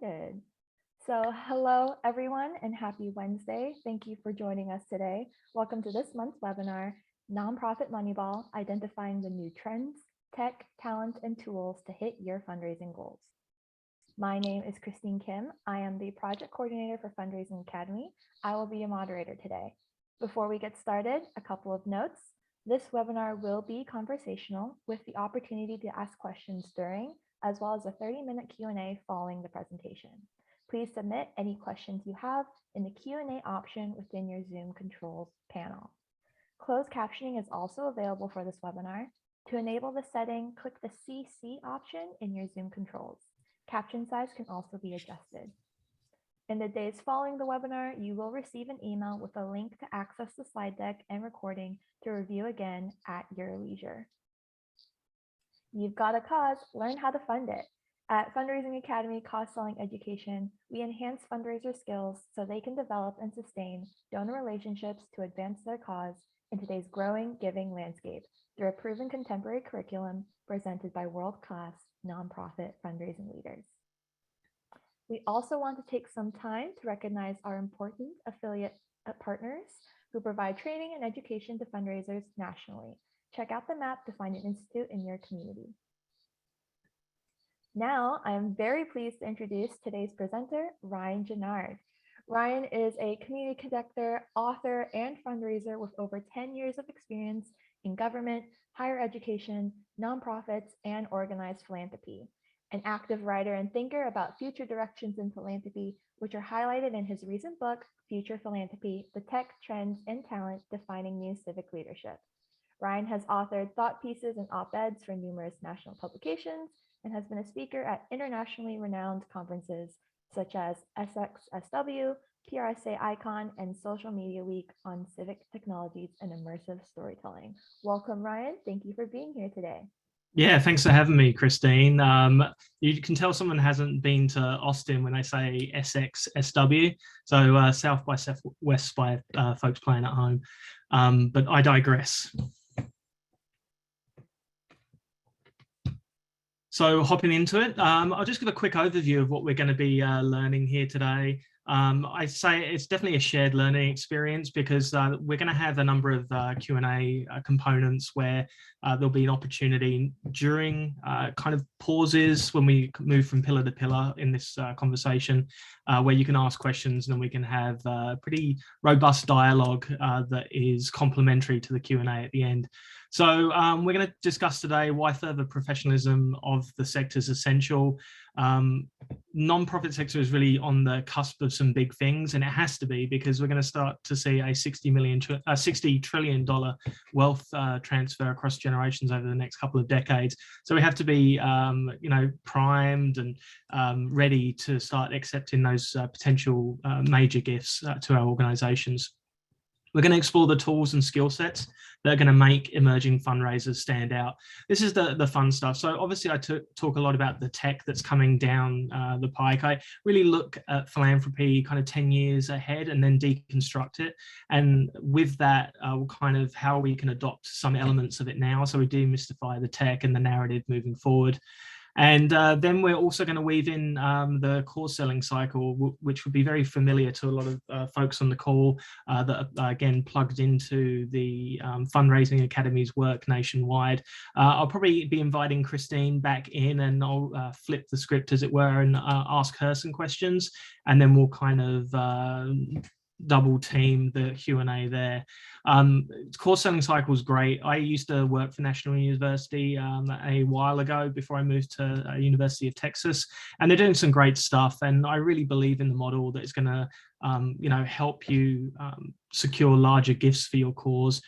started. So hello everyone and happy Wednesday. Thank you for joining us today. Welcome to this month's webinar, Nonprofit Moneyball, Identifying the New Trends, Tech, Talent, and Tools to Hit Your Fundraising Goals. My name is Christine Kim. I am the Project Coordinator for Fundraising Academy. I will be a moderator today. Before we get started, a couple of notes. This webinar will be conversational with the opportunity to ask questions during, as well as a 30-minute Q&A following the presentation. Please submit any questions you have in the Q&A option within your Zoom controls panel. Closed captioning is also available for this webinar. To enable the setting, click the CC option in your Zoom controls. Caption size can also be adjusted. In the days following the webinar, you will receive an email with a link to access the slide deck and recording to review again at your leisure. You've got a cause, learn how to fund it. At Fundraising Academy Cause Selling Education, we enhance fundraiser skills so they can develop and sustain donor relationships to advance their cause in today's growing giving landscape through a proven contemporary curriculum presented by world-class nonprofit fundraising leaders. We also want to take some time to recognize our important affiliate partners who provide training and education to fundraisers nationally. Check out the map to find an institute in your community. Now, I am very pleased to introduce today's presenter, Ryan Gennard. Ryan is a community conductor, author, and fundraiser with over 10 years of experience in government, higher education, nonprofits, and organized philanthropy. An active writer and thinker about future directions in philanthropy, which are highlighted in his recent book, Future Philanthropy, The Tech, Trends, and Talent Defining New Civic Leadership. Ryan has authored thought pieces and op-eds for numerous national publications and has been a speaker at internationally renowned conferences such as SXSW, PRSA Icon, and Social Media Week on civic technologies and immersive storytelling. Welcome, Ryan. Thank you for being here today. Yeah, thanks for having me, Christine. You can tell someone hasn't been to Austin when they say SXSW, so South by Southwest by folks playing at home, but I digress. So hopping into it, I'll just give a quick overview of what we're going to be learning here today. I say it's definitely a shared learning experience because we're going to have a number of Q&A components where there'll be an opportunity during kind of pauses when we move from pillar to pillar in this conversation where you can ask questions and then we can have pretty robust dialogue that is complementary to the Q&A at the end. So we're going to discuss today why further professionalism of the sector is essential. Non-profit sector is really on the cusp of some big things, and it has to be because we're going to start to see a $60 trillion wealth transfer across generations over the next couple of decades. So we have to be, primed and ready to start accepting those potential major gifts to our organisations. We're going to explore the tools and skill sets that are going to make emerging fundraisers stand out. This is the fun stuff. So obviously I talk a lot about the tech that's coming down the pike. I really look at philanthropy kind of 10 years ahead and then deconstruct it. And with that, kind of how we can adopt some elements of it now. So we demystify the tech and the narrative moving forward. And then we're also going to weave in the cause selling cycle, which would be very familiar to a lot of folks on the call that are, again, plugged into the Fundraising Academy's work nationwide. I'll probably be inviting Christine back in and I'll flip the script, as it were, and ask her some questions. And then we'll kind of double team the Q&A there. Course selling cycle is great. I used to work for National University a while ago before I moved to University of Texas, and they're doing some great stuff. And I really believe in the model that is going to, help you secure larger gifts for your cause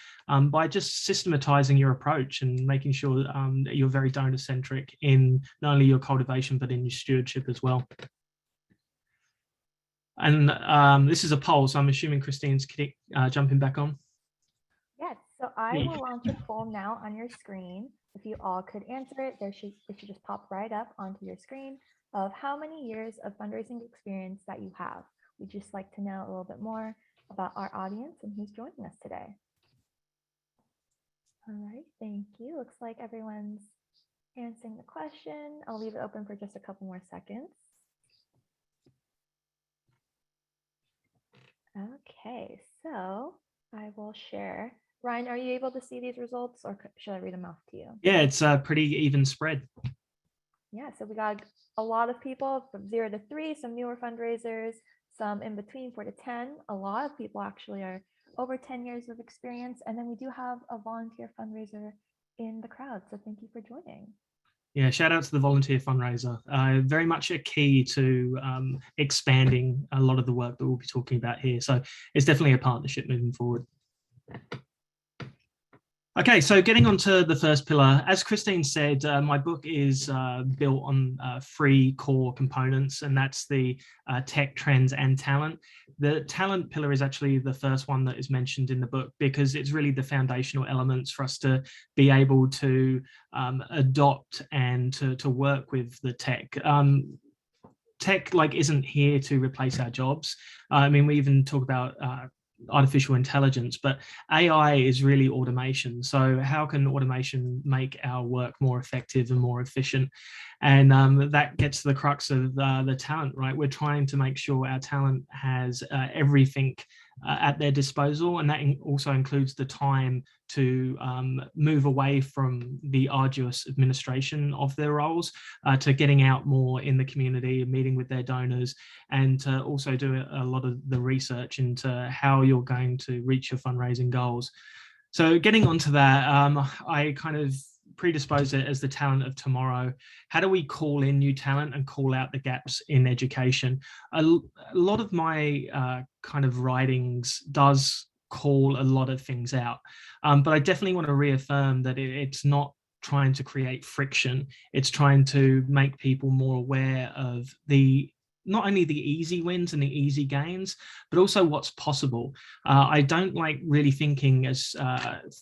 by just systematizing your approach and making sure that you're very donor-centric in not only your cultivation but in your stewardship as well. And this is a poll, so I'm assuming Christine's jumping back on. Yes, so I will launch a poll now on your screen. If you all could answer it, it should just pop right up onto your screen of how many years of fundraising experience that you have. We'd just like to know a little bit more about our audience and who's joining us today. All right, thank you. Looks like everyone's answering the question. I'll leave it open for just a couple more seconds. So I will share. Ryan, are you able to see these results or should I read them off to you? Yeah, it's a pretty even spread. Yeah, so we got a lot of people from 0 to 3, some newer fundraisers, some in between 4 to 10. A lot of people actually are over 10 years of experience. And then we do have a volunteer fundraiser in the crowd. So thank you for joining. Yeah, shout out to the volunteer fundraiser. Very much a key to expanding a lot of the work that we'll be talking about here. So it's definitely a partnership moving forward. Okay, so getting on to the first pillar, as Christine said, my book is built on 3 core components, and that's the tech, trends, and talent. The talent pillar is actually the first one that is mentioned in the book because it's really the foundational elements for us to be able to adopt and to work with the tech. Tech isn't here to replace our jobs. I mean, we even talk about artificial intelligence, but AI is really automation. So how can automation make our work more effective and more efficient? And that gets to the crux of the talent, right? We're trying to make sure our talent has everything at their disposal, and that also includes the time to move away from the arduous administration of their roles to getting out more in the community, meeting with their donors, and to also do a lot of the research into how you're going to reach your fundraising goals. So getting onto that, I kind of predispose it as the talent of tomorrow. How do we call in new talent and call out the gaps in education? A lot of my kind of writings does call a lot of things out, but I definitely want to reaffirm that it's not trying to create friction. It's trying to make people more aware of not only the easy wins and the easy gains, but also what's possible. I don't like really thinking as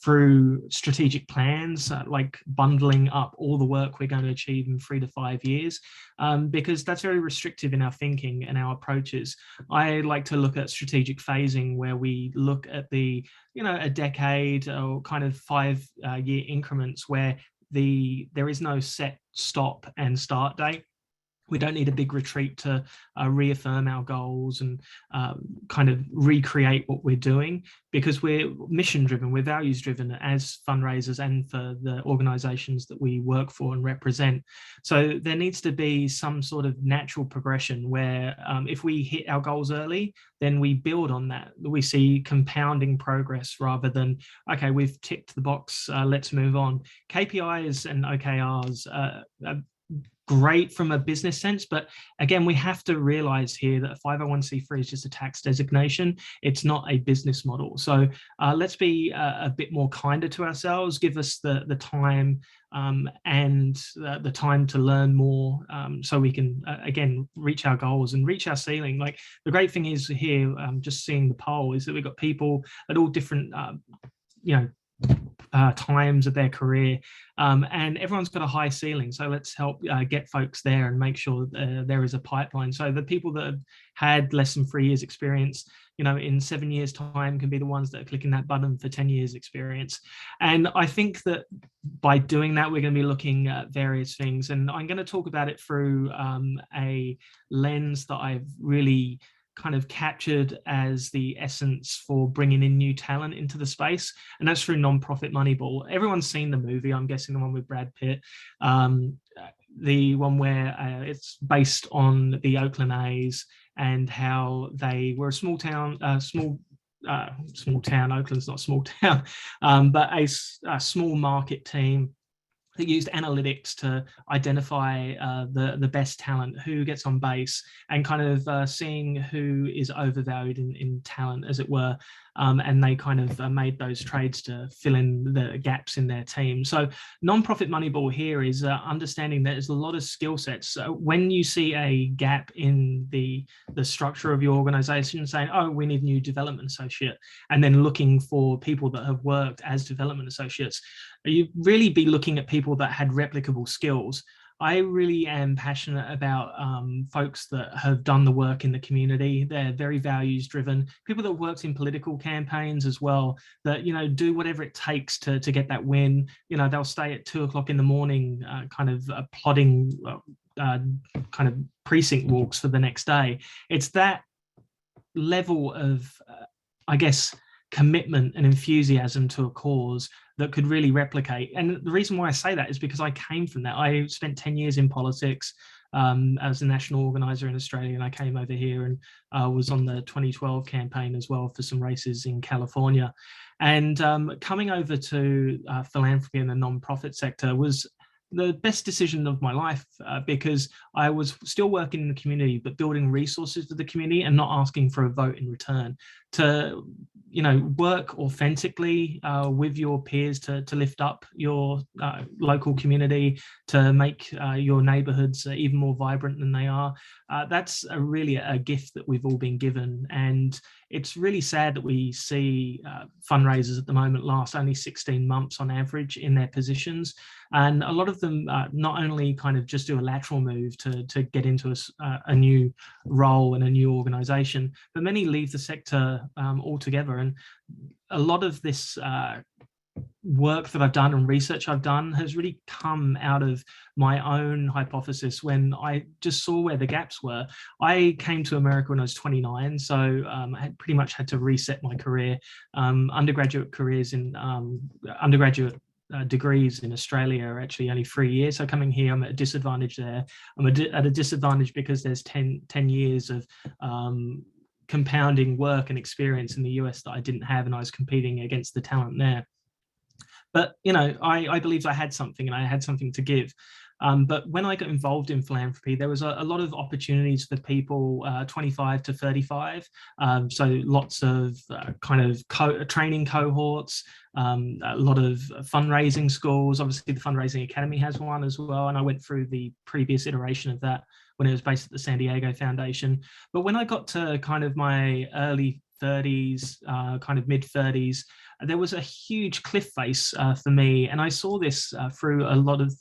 through strategic plans, like bundling up all the work we're going to achieve in 3 to 5 years, because that's very restrictive in our thinking and our approaches. I like to look at strategic phasing where we look at a decade or kind of 5-year increments where there is no set stop and start date. We don't need a big retreat to reaffirm our goals and kind of recreate what we're doing, because we're mission driven, we're values driven as fundraisers and for the organizations that we work for and represent. So there needs to be some sort of natural progression where if we hit our goals early, then we build on that. We see compounding progress rather than, okay, we've ticked the box, let's move on. KPIs and OKRs great from a business sense, but again, we have to realize here that a 501c3 is just a tax designation. It's not a business model. So let's be a bit more kinder to ourselves, give us the time and the time to learn more, so we can again reach our goals and reach our ceiling. Like, the great thing is here, just seeing the poll, is that we've got people at all different times of their career, and everyone's got a high ceiling. So let's help get folks there and make sure there is a pipeline. So the people that have had less than 3 years experience, in 7 years time can be the ones that are clicking that button for 10 years experience. And I think that by doing that, we're going to be looking at various things, and I'm going to talk about it through a lens that I've really kind of captured as the essence for bringing in new talent into the space, and that's through nonprofit Moneyball. Everyone's seen the movie, I'm guessing, the one with Brad Pitt, the one where it's based on the Oakland A's and how they were a small town. Oakland's not a small town, but a small market team that used analytics to identify the best talent, who gets on base, and kind of seeing who is overvalued in talent, as it were. And they kind of made those trades to fill in the gaps in their team. So nonprofit Moneyball here is understanding that there's a lot of skill sets. So when you see a gap in the structure of your organization, saying, oh, we need a new development associate, and then looking for people that have worked as development associates, you really be looking at people that had replicable skills. I really am passionate about folks that have done the work in the community. They're very values driven, people that worked in political campaigns as well, that, do whatever it takes to get that win. They'll stay at 2 o'clock in the morning, kind of plotting kind of precinct walks for the next day. It's that level of I guess, commitment and enthusiasm to a cause that could really replicate. And the reason why I say that is because I came from that. I spent 10 years in politics as a national organizer in Australia, and I came over here and was on the 2012 campaign as well for some races in California. And coming over to philanthropy in the non-profit sector was the best decision of my life because I was still working in the community, but building resources for the community and not asking for a vote in return. To, you know, work authentically with your peers to lift up your local community, to make your neighborhoods even more vibrant than they are. That's really a gift that we've all been given. And it's really sad that we see fundraisers at the moment last only 16 months on average in their positions. And a lot of them not only kind of just do a lateral move to get into a new role and a new organization, but many leave the sector altogether. And a lot of this work that I've done and research I've done has really come out of my own hypothesis when I just saw where the gaps were. I came to America when I was 29, so I had pretty much had to reset my career. Undergraduate careers in undergraduate degrees in Australia are actually only 3 years. So coming here, I'm at a disadvantage there. I'm at a disadvantage because there's 10 years of compounding work and experience in the US that I didn't have, and I was competing against the talent there. But, you know, I believed I had something and I had something to give. But when I got involved in philanthropy, there was a lot of opportunities for people 25 to 35. So lots of kind of training cohorts, a lot of fundraising schools. Obviously, the Fundraising Academy has one as well. And I went through the previous iteration of that when it was based at the San Diego Foundation. But when I got to kind of my early 30s, kind of mid 30s, there was a huge cliff face for me. And I saw this through a lot of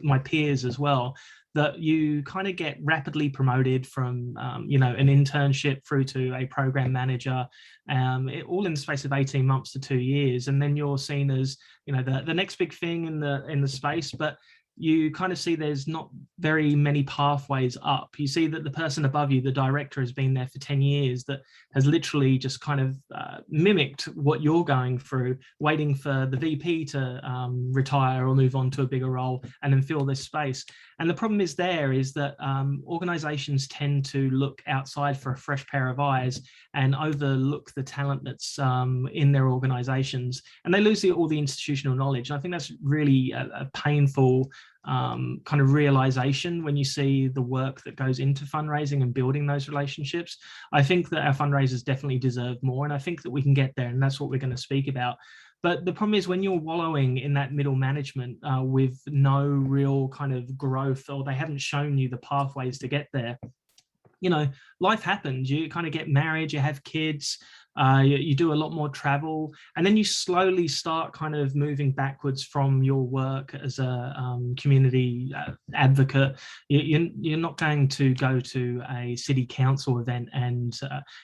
my peers as well, that you kind of get rapidly promoted from, you know, an internship through to a program manager, all in the space of 18 months to 2 years. And then you're seen as, you know, the next big thing in the space. But you kind of see there's not very many pathways up. You see that the person above you, the director, has been there for 10 years, that has literally just kind of mimicked what you're going through, waiting for the VP to retire or move on to a bigger role and then fill this space. And the problem is that organizations tend to look outside for a fresh pair of eyes and overlook the talent that's in their organizations, and they lose all the institutional knowledge. And I think that's really a painful kind of realization when you see the work that goes into fundraising and building those relationships. I think that our fundraisers definitely deserve more, and I think that we can get there, and that's what we're going to speak about. But the problem is when you're wallowing in that middle management with no real kind of growth, or they haven't shown you the pathways to get there, you know, life happens. You kind of get married, you have kids, you do a lot more travel, and then you slowly start kind of moving backwards from your work as a community advocate. You're not going to go to a city council event and,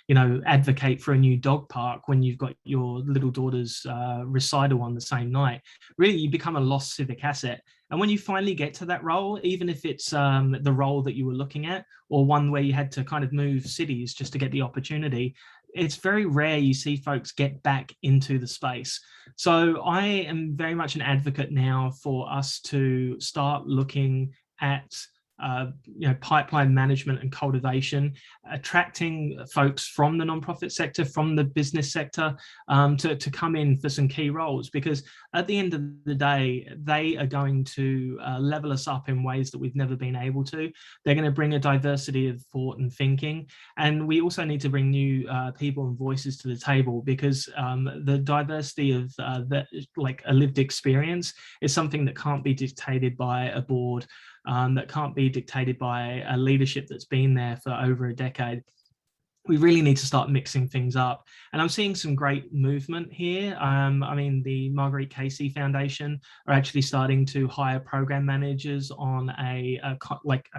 you know, advocate for a new dog park when you've got your little daughter's recital on the same night. Really, you become a lost civic asset. And when you finally get to that role, even if it's the role that you were looking at, or one where you had to kind of move cities just to get the opportunity, it's very rare you see folks get back into the space. So I am very much an advocate now for us to start looking at you know, pipeline management and cultivation, attracting folks from the nonprofit sector, from the business sector, to come in for some key roles, because at the end of the day, they are going to level us up in ways that we've never been able to. They're going to bring a diversity of thought and thinking, and we also need to bring new people and voices to the table, because the diversity of that, like a lived experience, is something that can't be dictated by a board. That can't be dictated by a leadership that's been there for over a decade. We really need to start mixing things up. And I'm seeing some great movement here. I mean, the Marguerite Casey Foundation are actually starting to hire program managers on a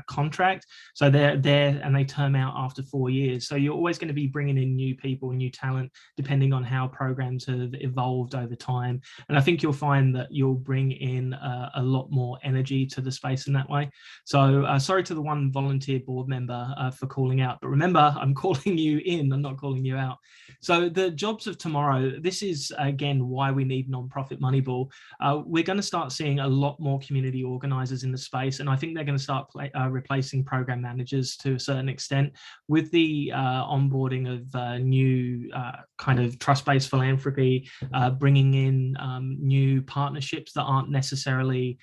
contract. So they're there and they term out after 4 years. So you're always going to be bringing in new people, new talent, depending on how programs have evolved over time. And I think you'll find that you'll bring in a lot more energy to the space in that way. So sorry to the one volunteer board member for calling out, but remember, I'm calling calling you in and not calling you out. So the jobs of tomorrow, this is again why we need nonprofit Moneyball. We're going to start seeing a lot more community organizers in the space, and I think they're going to start replacing program managers to a certain extent with the onboarding of new kind of trust-based philanthropy, bringing in new partnerships that aren't necessarily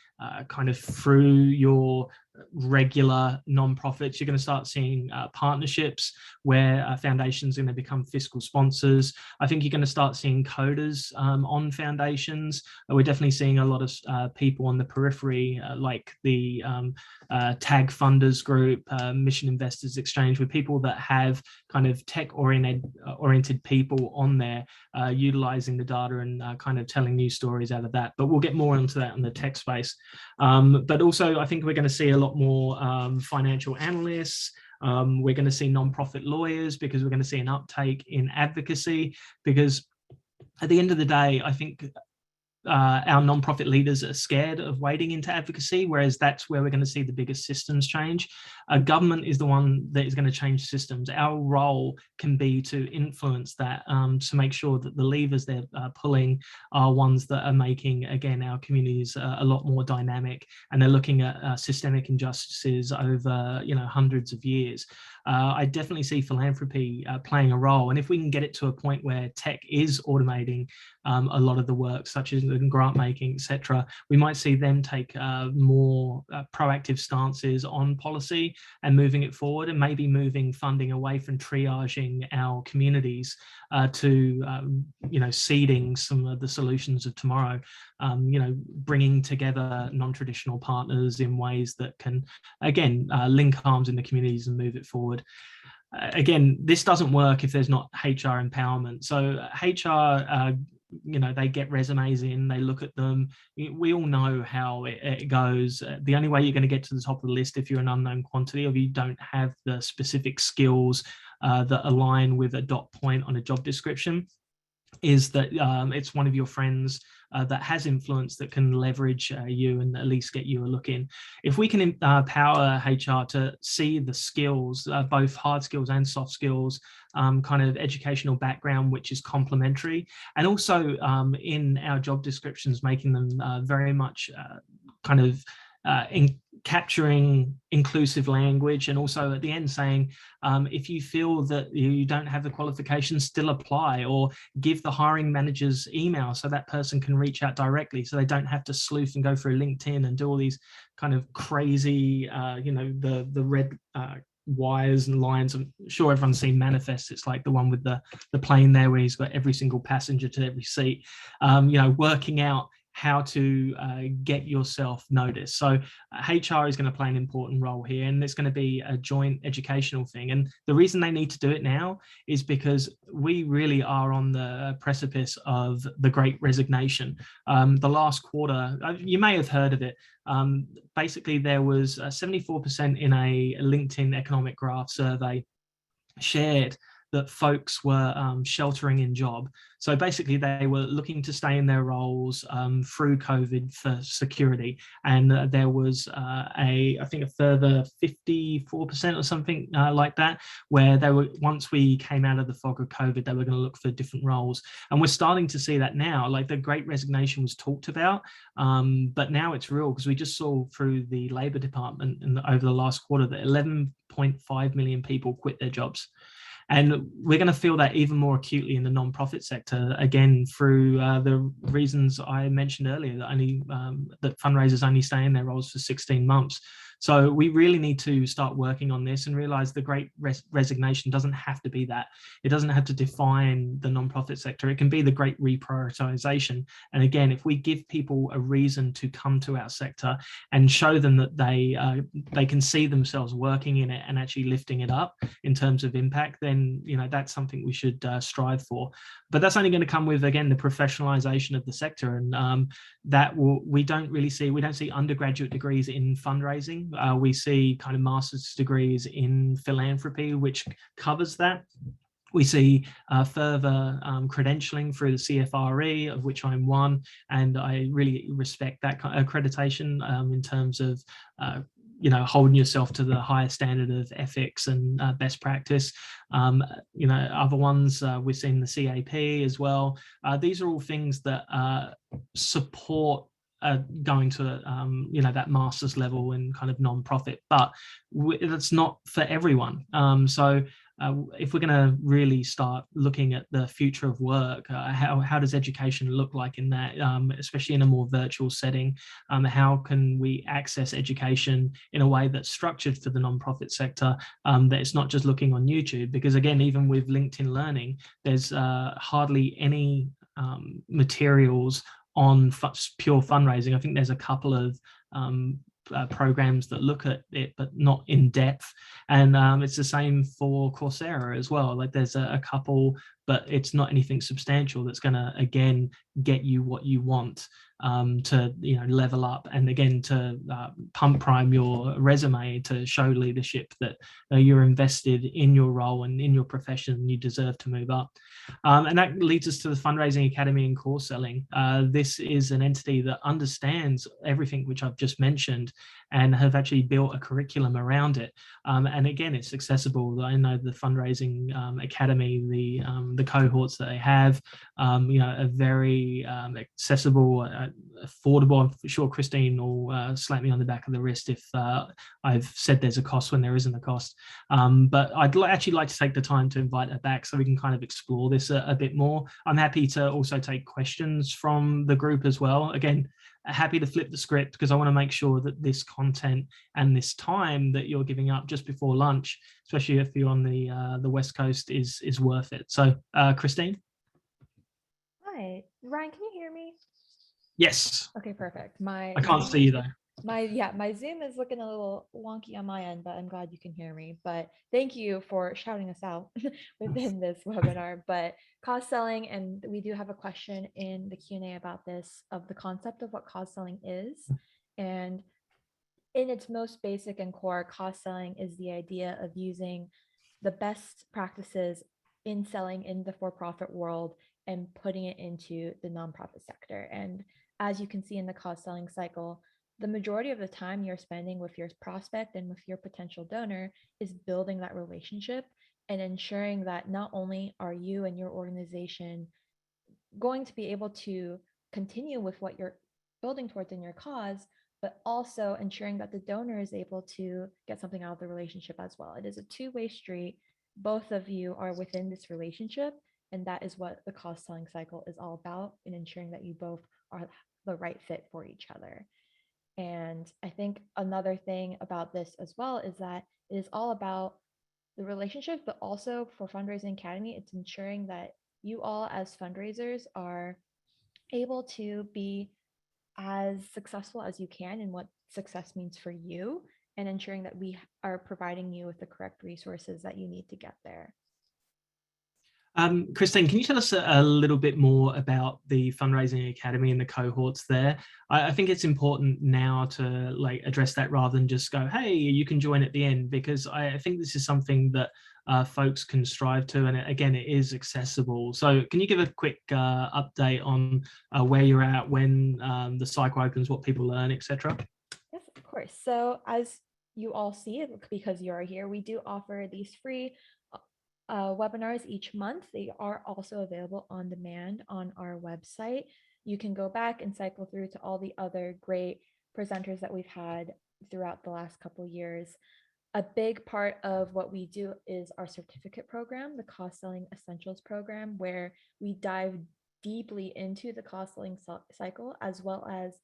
kind of through your regular nonprofits. You're going to start seeing partnerships where foundations are going to become fiscal sponsors. I think you're going to start seeing coders on foundations. We're definitely seeing a lot of people on the periphery, like the TAG Funders Group, Mission Investors Exchange, with people that have kind of tech-oriented people on there, utilizing the data and kind of telling news stories out of that. But we'll get more into that in the tech space. But also, I think we're going to see a lot more financial analysts. We're going to see nonprofit lawyers, because we're going to see an uptake in advocacy, because at the end of the day, I think our nonprofit leaders are scared of wading into advocacy, whereas that's where we're going to see the biggest systems change. Government is the one that is going to change systems. Our role can be to influence that, to make sure that the levers they're pulling are ones that are making, again, our communities a lot more dynamic, and they're looking at systemic injustices over, hundreds of years. I definitely see philanthropy playing a role, and if we can get it to a point where tech is automating a lot of the work, such as grant making, etc., we might see them take more proactive stances on policy and moving it forward, and maybe moving funding away from triaging our communities to seeding some of the solutions of tomorrow. Bringing together non-traditional partners in ways that can, again, link arms in the communities and move it forward. Again, this doesn't work if there's not HR empowerment. So HR, they get resumes in, they look at them. We all know how it goes. The only way you're going to get to the top of the list if you're an unknown quantity, or if you don't have the specific skills that align with a dot point on a job description, is that it's one of your friends that has influence that can leverage you and at least get you a look in. If we can empower HR to see the skills, both hard skills and soft skills, kind of educational background, which is complementary, and also in our job descriptions, making them very much kind of in capturing inclusive language, and also at the end saying, if you feel that you don't have the qualifications, still apply, or give the hiring manager's email so that person can reach out directly, so they don't have to sleuth and go through LinkedIn and do all these kind of crazy, the red wires and lines. I'm sure everyone's seen Manifest. It's like the one with the plane there where he's got every single passenger to every seat, working out how to get yourself noticed. So HR is going to play an important role here, and it's going to be a joint educational thing. And the reason they need to do it now is because we really are on the precipice of the Great Resignation. The last quarter, you may have heard of it. Basically, there was 74% in a LinkedIn economic graph survey shared that folks were sheltering in job. So basically they were looking to stay in their roles through COVID for security. And there was I think a further 54% or something like that, where they were, once we came out of the fog of COVID, they were going to look for different roles. And we're starting to see that now. Like, the Great Resignation was talked about, but now it's real, because we just saw through the Labour Department over the last quarter that 11.5 million people quit their jobs. And we're going to feel that even more acutely in the nonprofit sector, again, through the reasons I mentioned earlier, that fundraisers only stay in their roles for 16 months. So we really need to start working on this and realize the Great Resignation doesn't have to be that. It doesn't have to define the nonprofit sector. It can be the great reprioritization. And again, if we give people a reason to come to our sector and show them that they can see themselves working in it and actually lifting it up in terms of impact, then that's something we should strive for. But that's only going to come with, again, the professionalization of the sector, and we don't see undergraduate degrees in fundraising. We see kind of master's degrees in philanthropy, which covers that. We see further credentialing through the CFRE, of which I'm one, and I really respect that accreditation in terms of holding yourself to the higher standard of ethics and best practice. Other ones, we've seen the CAP as well. These are all things that support going to that master's level in kind of non-profit, but that's not for everyone. So if we're going to really start looking at the future of work, how does education look like in that, especially in a more virtual setting? How can we access education in a way that's structured for the nonprofit sector, that it's not just looking on YouTube? Because again, even with LinkedIn Learning, there's hardly any materials on pure fundraising. I think there's a couple of programs that look at it, but not in depth. And it's the same for Coursera as well. Like there's a couple, but it's not anything substantial that's going to, again, get you what you want to level up, and again to pump prime your resume to show leadership that you're invested in your role and in your profession, and you deserve to move up. And that leads us to the Fundraising Academy and course selling. This is an entity that understands everything which I've just mentioned and have actually built a curriculum around it. And again, it's accessible. I know the Fundraising Academy, the cohorts that they have, are very accessible, affordable. I'm sure Christine will slap me on the back of the wrist if I've said there's a cost when there isn't a cost. But I'd actually like to take the time to invite her back so we can kind of explore this a bit more. I'm happy to also take questions from the group as well. Again, happy to flip the script because I want to make sure that this content and this time that you're giving up just before lunch, especially if you're on the West Coast, is worth it. So, Christine? Hi, Ryan, can you hear me? Yes. Okay, perfect. I can't see you though. My Zoom is looking a little wonky on my end, but I'm glad you can hear me. But thank you for shouting us out within this webinar. But cause selling, and we do have a question in the Q&A about this, of the concept of what cause selling is. And in its most basic and core, cause selling is the idea of using the best practices in selling in the for-profit world and putting it into the nonprofit sector. And as you can see in the cause selling cycle, the majority of the time you're spending with your prospect and with your potential donor is building that relationship and ensuring that not only are you and your organization going to be able to continue with what you're building towards in your cause, but also ensuring that the donor is able to get something out of the relationship as well. It is a two-way street. Both of you are within this relationship, and that is what the cause selling cycle is all about, in ensuring that you both are the right fit for each other. And I think another thing about this as well is that it is all about the relationships, but also for Fundraising Academy, it's ensuring that you all as fundraisers are able to be as successful as you can in what success means for you, and ensuring that we are providing you with the correct resources that you need to get there. Christine, can you tell us a little bit more about the Fundraising Academy and the cohorts there? I think it's important now to address that rather than just go, hey, you can join at the end, because I think this is something that folks can strive to, and again, it is accessible. So can you give a quick update on where you're at, when the cycle opens, what people learn, etc.? Yes, of course. So as you all see, because you are here, we do offer these free webinars each month. They are also available on demand on our website. You can go back and cycle through to all the other great presenters that we've had throughout the last couple years. A big part of what we do is our certificate program, the Cost Selling Essentials program, where we dive deeply into the cost selling cycle, as well as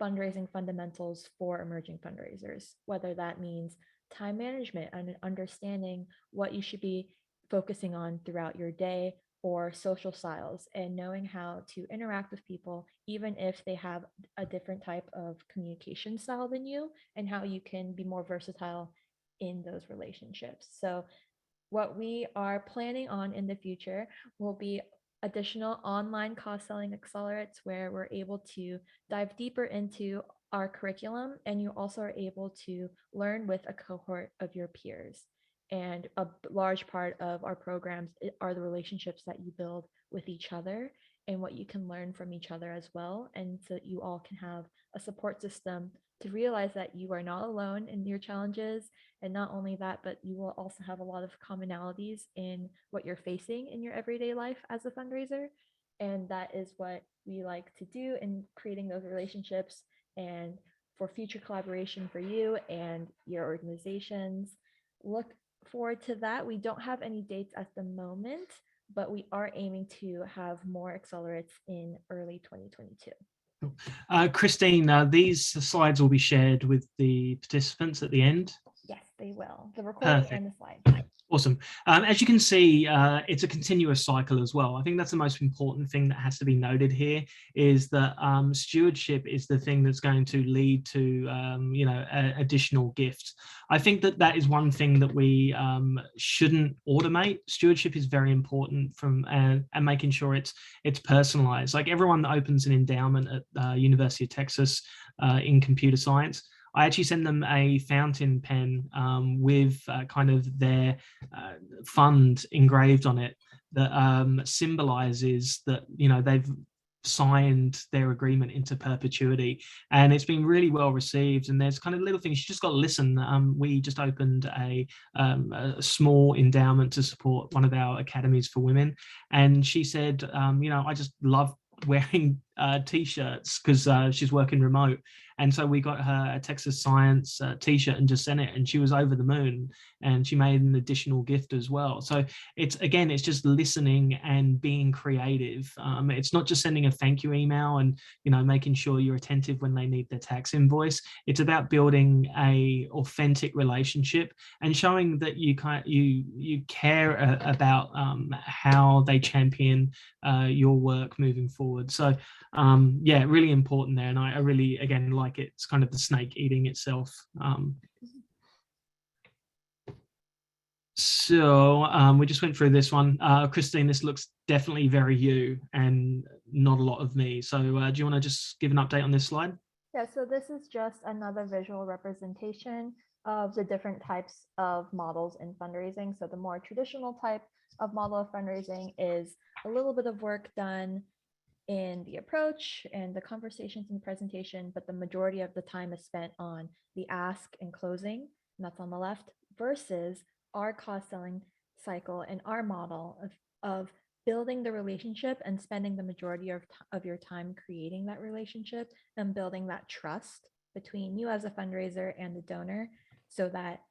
fundraising fundamentals for emerging fundraisers, whether that means time management and understanding what you should be focusing on throughout your day, or social styles and knowing how to interact with people, even if they have a different type of communication style than you, and how you can be more versatile in those relationships. So what we are planning on in the future will be additional online cost selling accelerates, where we're able to dive deeper into our curriculum, and you also are able to learn with a cohort of your peers. And a large part of our programs are the relationships that you build with each other and what you can learn from each other as well. And so that you all can have a support system to realize that you are not alone in your challenges. And not only that, but you will also have a lot of commonalities in what you're facing in your everyday life as a fundraiser. And that is what we like to do in creating those relationships and for future collaboration for you and your organizations. Look forward to that. We don't have any dates at the moment, but we are aiming to have more accelerates in early 2022. Christine, these slides will be shared with the participants at the end. Yes, they will. The recording Perfect. and the slides. Awesome. As you can see, it's a continuous cycle as well. I think that's the most important thing that has to be noted here is that stewardship is the thing that's going to lead to, additional gifts. I think that is one thing that we shouldn't automate. Stewardship is very important and making sure it's personalized. Like everyone that opens an endowment at University of Texas in computer science, I actually send them a fountain pen with kind of their fund engraved on it that symbolizes that, they've signed their agreement into perpetuity, and it's been really well received. And there's kind of little things you just got to listen. We just opened a small endowment to support one of our academies for women, and she said, I just love wearing t-shirts because she's working remote, and so we got her a Texas Science t-shirt and just sent it, and she was over the moon, and she made an additional gift as well. So it's just listening and being creative. It's not just sending a thank you email and making sure you're attentive when they need their tax invoice. It's about building a authentic relationship and showing that you care about how they champion your work moving forward. So really important there, and I really, again, like it's kind of the snake eating itself. So we just went through this one. Christine, this looks definitely very you and not a lot of me. So do you want to just give an update on this slide? Yeah, so this is just another visual representation of the different types of models in fundraising. So the more traditional type of model of fundraising is a little bit of work done in the approach and the conversations and the presentation, but the majority of the time is spent on the ask and closing, and that's on the left, versus our cost selling cycle and our model of building the relationship and spending the majority of your time creating that relationship and building that trust between you as a fundraiser and the donor, so that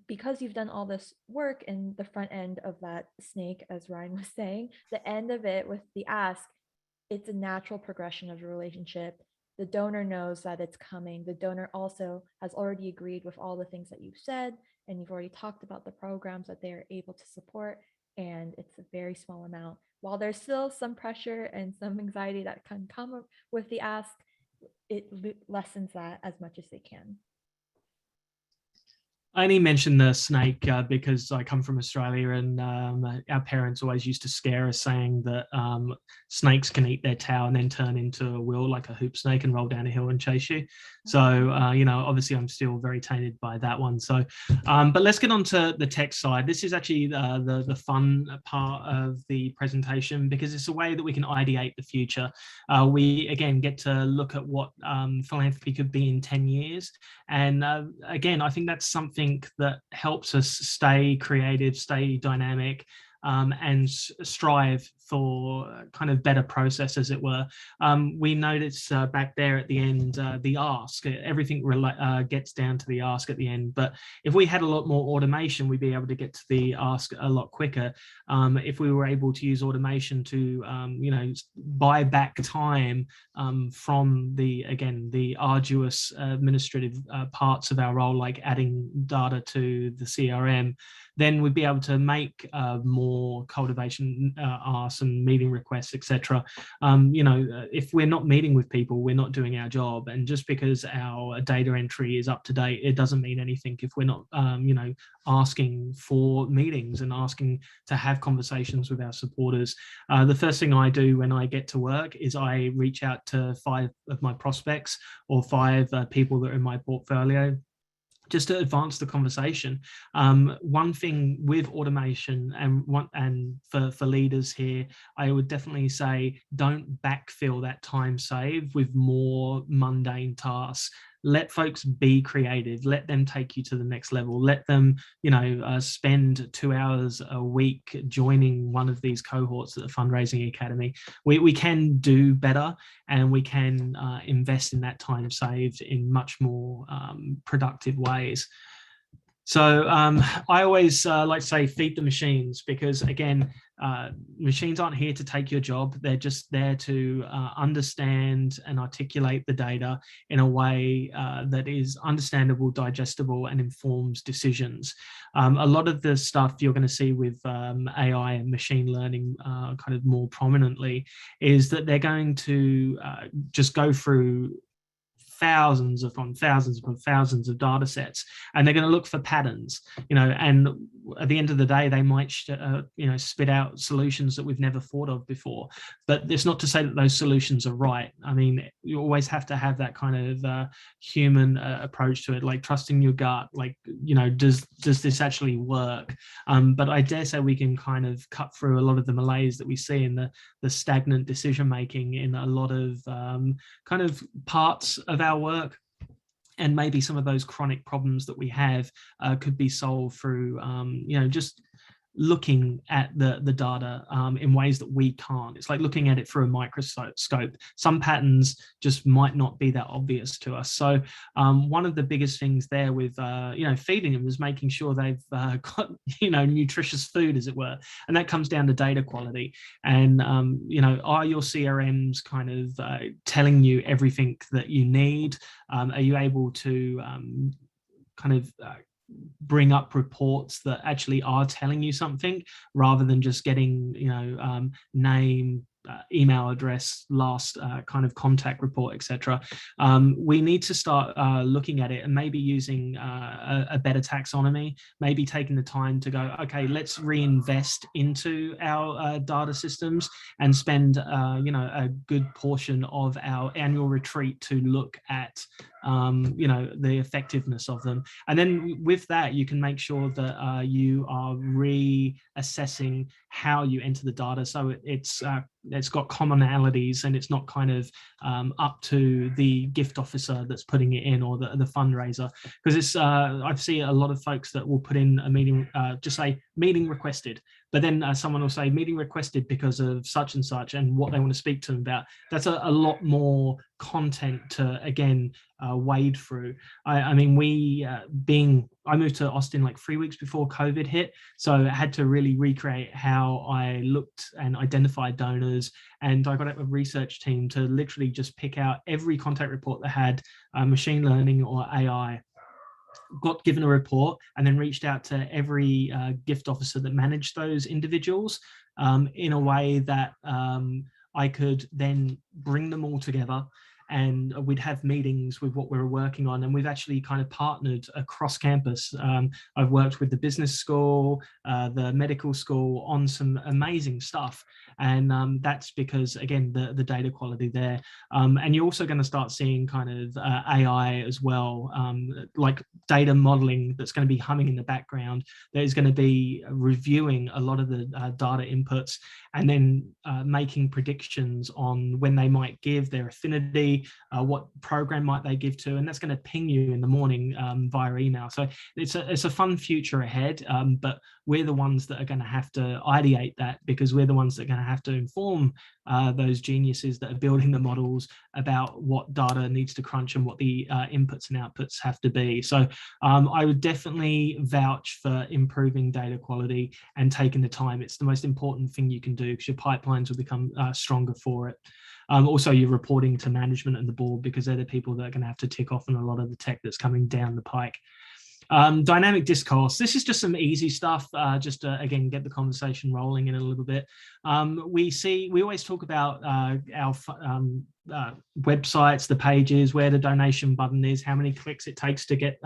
because you've done all this work in the front end of that snake, as Ryan was saying, the end of it with the ask, it's a natural progression of the relationship. The donor knows that it's coming. The donor also has already agreed with all the things that you've said, and you've already talked about the programs that they are able to support, and it's a very small amount. While there's still some pressure and some anxiety that can come with the ask, it lessens that as much as they can. I only mentioned the snake because I come from Australia, and our parents always used to scare us saying that snakes can eat their tail and then turn into a wheel like a hoop snake and roll down a hill and chase you. So, obviously I'm still very tainted by that one. So, but let's get on to the tech side. This is actually the fun part of the presentation because it's a way that we can ideate the future. We, again, get to look at what philanthropy could be in 10 years. And again, I think that's something that helps us stay creative, stay dynamic, and strive for kind of better process, as it were. We noticed back there at the end, the ask, everything gets down to the ask at the end. But if we had a lot more automation, we'd be able to get to the ask a lot quicker. If we were able to use automation to, buy back time from the arduous administrative parts of our role, like adding data to the CRM, then we'd be able to make more cultivation asks and meeting requests, etc. If we're not meeting with people, we're not doing our job. And just because our data entry is up to date, it doesn't mean anything if we're not, asking for meetings and asking to have conversations with our supporters. The first thing I do when I get to work is I reach out to 5 of my prospects or 5 people that are in my portfolio, just to advance the conversation. One thing with automation and for leaders here, I would definitely say don't backfill that time saved with more mundane tasks. let folks be creative, let them take you to the next level, let them, spend 2 hours a week joining one of these cohorts at the Fundraising Academy. We can do better, and we can invest in that time saved in much more productive ways. So I always like to say, feed the machines, because again, machines aren't here to take your job. They're just there to understand and articulate the data in a way that is understandable, digestible, and informs decisions. A lot of the stuff you're going to see with AI and machine learning kind of more prominently is that they're going to just go through thousands upon thousands of data sets, and they're going to look for patterns, and at the end of the day, they might spit out solutions that we've never thought of before. But it's not to say that those solutions are right. I mean, you always have to have that kind of human approach to it, like trusting your gut, like, does this actually work? But I dare say we can kind of cut through a lot of the malaise that we see in the stagnant decision making in a lot of kind of parts of our work. And maybe some of those chronic problems that we have could be solved through, just looking at the data in ways that we can't. It's like looking at it through a microscope. Some patterns just might not be that obvious to us. So one of the biggest things there with feeding them is making sure they've got nutritious food, as it were, and that comes down to data quality. And are your CRMs kind of telling you everything that you need? Are you able to bring up reports that actually are telling you something, rather than just getting name, email address, last kind of contact report, etc. We need to start looking at it and maybe using a better taxonomy, maybe taking the time to go, okay, let's reinvest into our data systems and spend a good portion of our annual retreat to look at the effectiveness of them. And then with that, you can make sure that you are reassessing how you enter the data, so it's got commonalities, and it's not kind of up to the gift officer that's putting it in, or the fundraiser. Because it's I've seen a lot of folks that will put in a meeting, just say meeting requested, but then someone will say meeting requested because of such and such and what they want to speak to them about. That's a lot more content to, again, wade through. I mean, I moved to Austin like 3 weeks before COVID hit, so I had to really recreate how I looked and identified donors, and I got a research team to literally just pick out every contact report that had machine learning or AI, got given a report, and then reached out to every gift officer that managed those individuals in a way that I could then bring them all together, and we'd have meetings with what we were working on. And we've actually kind of partnered across campus. I've worked with the business school, the medical school on some amazing stuff. And that's because, again, the data quality there. And you're also going to start seeing kind of AI as well, like data modeling that's going to be humming in the background. That is going to be reviewing a lot of the data inputs, and then making predictions on when they might give, their affinity, what program might they give to, and that's going to ping you in the morning via email. So it's a fun future ahead, but we're the ones that are going to have to ideate that, because we're the ones that are going to have to inform those geniuses that are building the models about what data needs to crunch and what the inputs and outputs have to be. So I would definitely vouch for improving data quality and taking the time. It's the most important thing you can do, because your pipelines will become stronger for it. Also, you're reporting to management and the board, because they're the people that are going to have to tick off on a lot of the tech that's coming down the pike. Dynamic discourse. This is just some easy stuff, just to, again, get the conversation rolling in a little bit. We always talk about our websites, the pages, where the donation button is, how many clicks it takes to get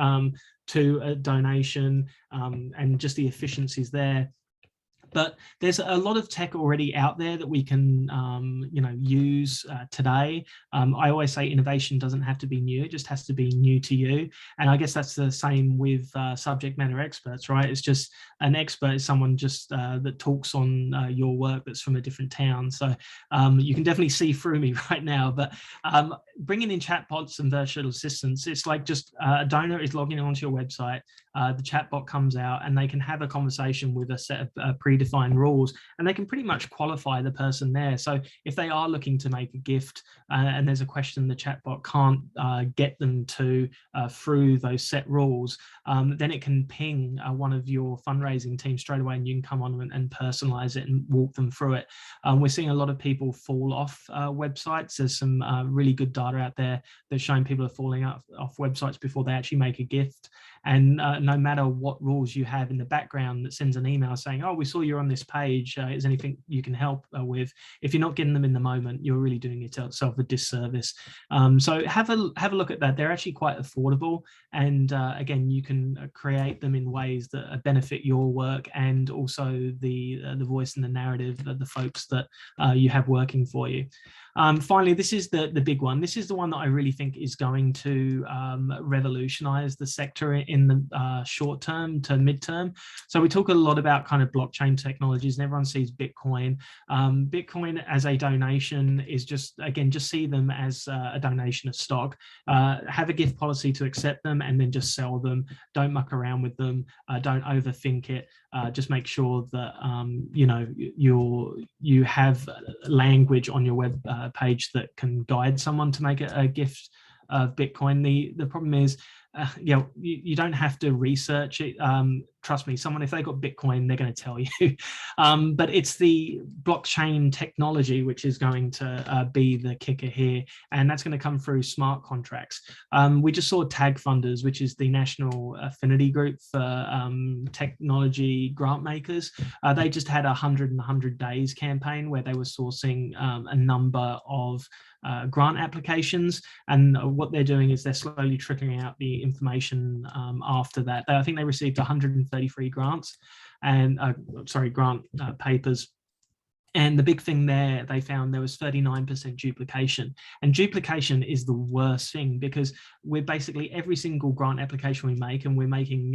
to a donation, and just the efficiencies there. But there's a lot of tech already out there that we can, use today. I always say innovation doesn't have to be new; it just has to be new to you. And I guess that's the same with subject matter experts, right? It's just an expert is someone just that talks on your work that's from a different town. So you can definitely see through me right now. But bringing in chatbots and virtual assistants, it's like just a donor is logging onto your website. The chatbot comes out and they can have a conversation with a set of predefined rules, and they can pretty much qualify the person there. So if they are looking to make a gift and there's a question the chatbot can't get them to through those set rules, then it can ping one of your fundraising teams straight away, and you can come on and personalize it and walk them through it. We're seeing a lot of people fall off websites. There's some really good data out there that's showing people are falling off websites before they actually make a gift. And no matter what rules you have in the background that sends an email saying, oh, we saw you're on this page, is anything you can help with? If you're not getting them in the moment, you're really doing yourself a disservice. So have a look at that. They're actually quite affordable. And again, you can create them in ways that benefit your work and also the voice and the narrative of the folks that you have working for you. Finally, this is the big one. This is the one that I really think is going to revolutionize the sector in the short term to midterm. So we talk a lot about kind of blockchain technologies, and everyone sees Bitcoin. Bitcoin as a donation is just, again, just see them as a donation of stock. Have a gift policy to accept them, and then just sell them. Don't muck around with them. Don't overthink it. Just make sure that you have language on your web page that can guide someone to make a gift of Bitcoin. The problem is, you don't have to research it. Trust me, someone, if they got Bitcoin, they're going to tell you. But it's the blockchain technology which is going to be the kicker here, and that's going to come through smart contracts. We just saw Tag Funders, which is the national affinity group for technology grant makers. They just had a 100 days campaign where they were sourcing a number of grant applications, and what they're doing is they're slowly trickling out the information after that. I think they received 133 grants and grant papers. And the big thing there, they found there was 39% duplication. And duplication is the worst thing, because we're basically, every single grant application we make, and we're making,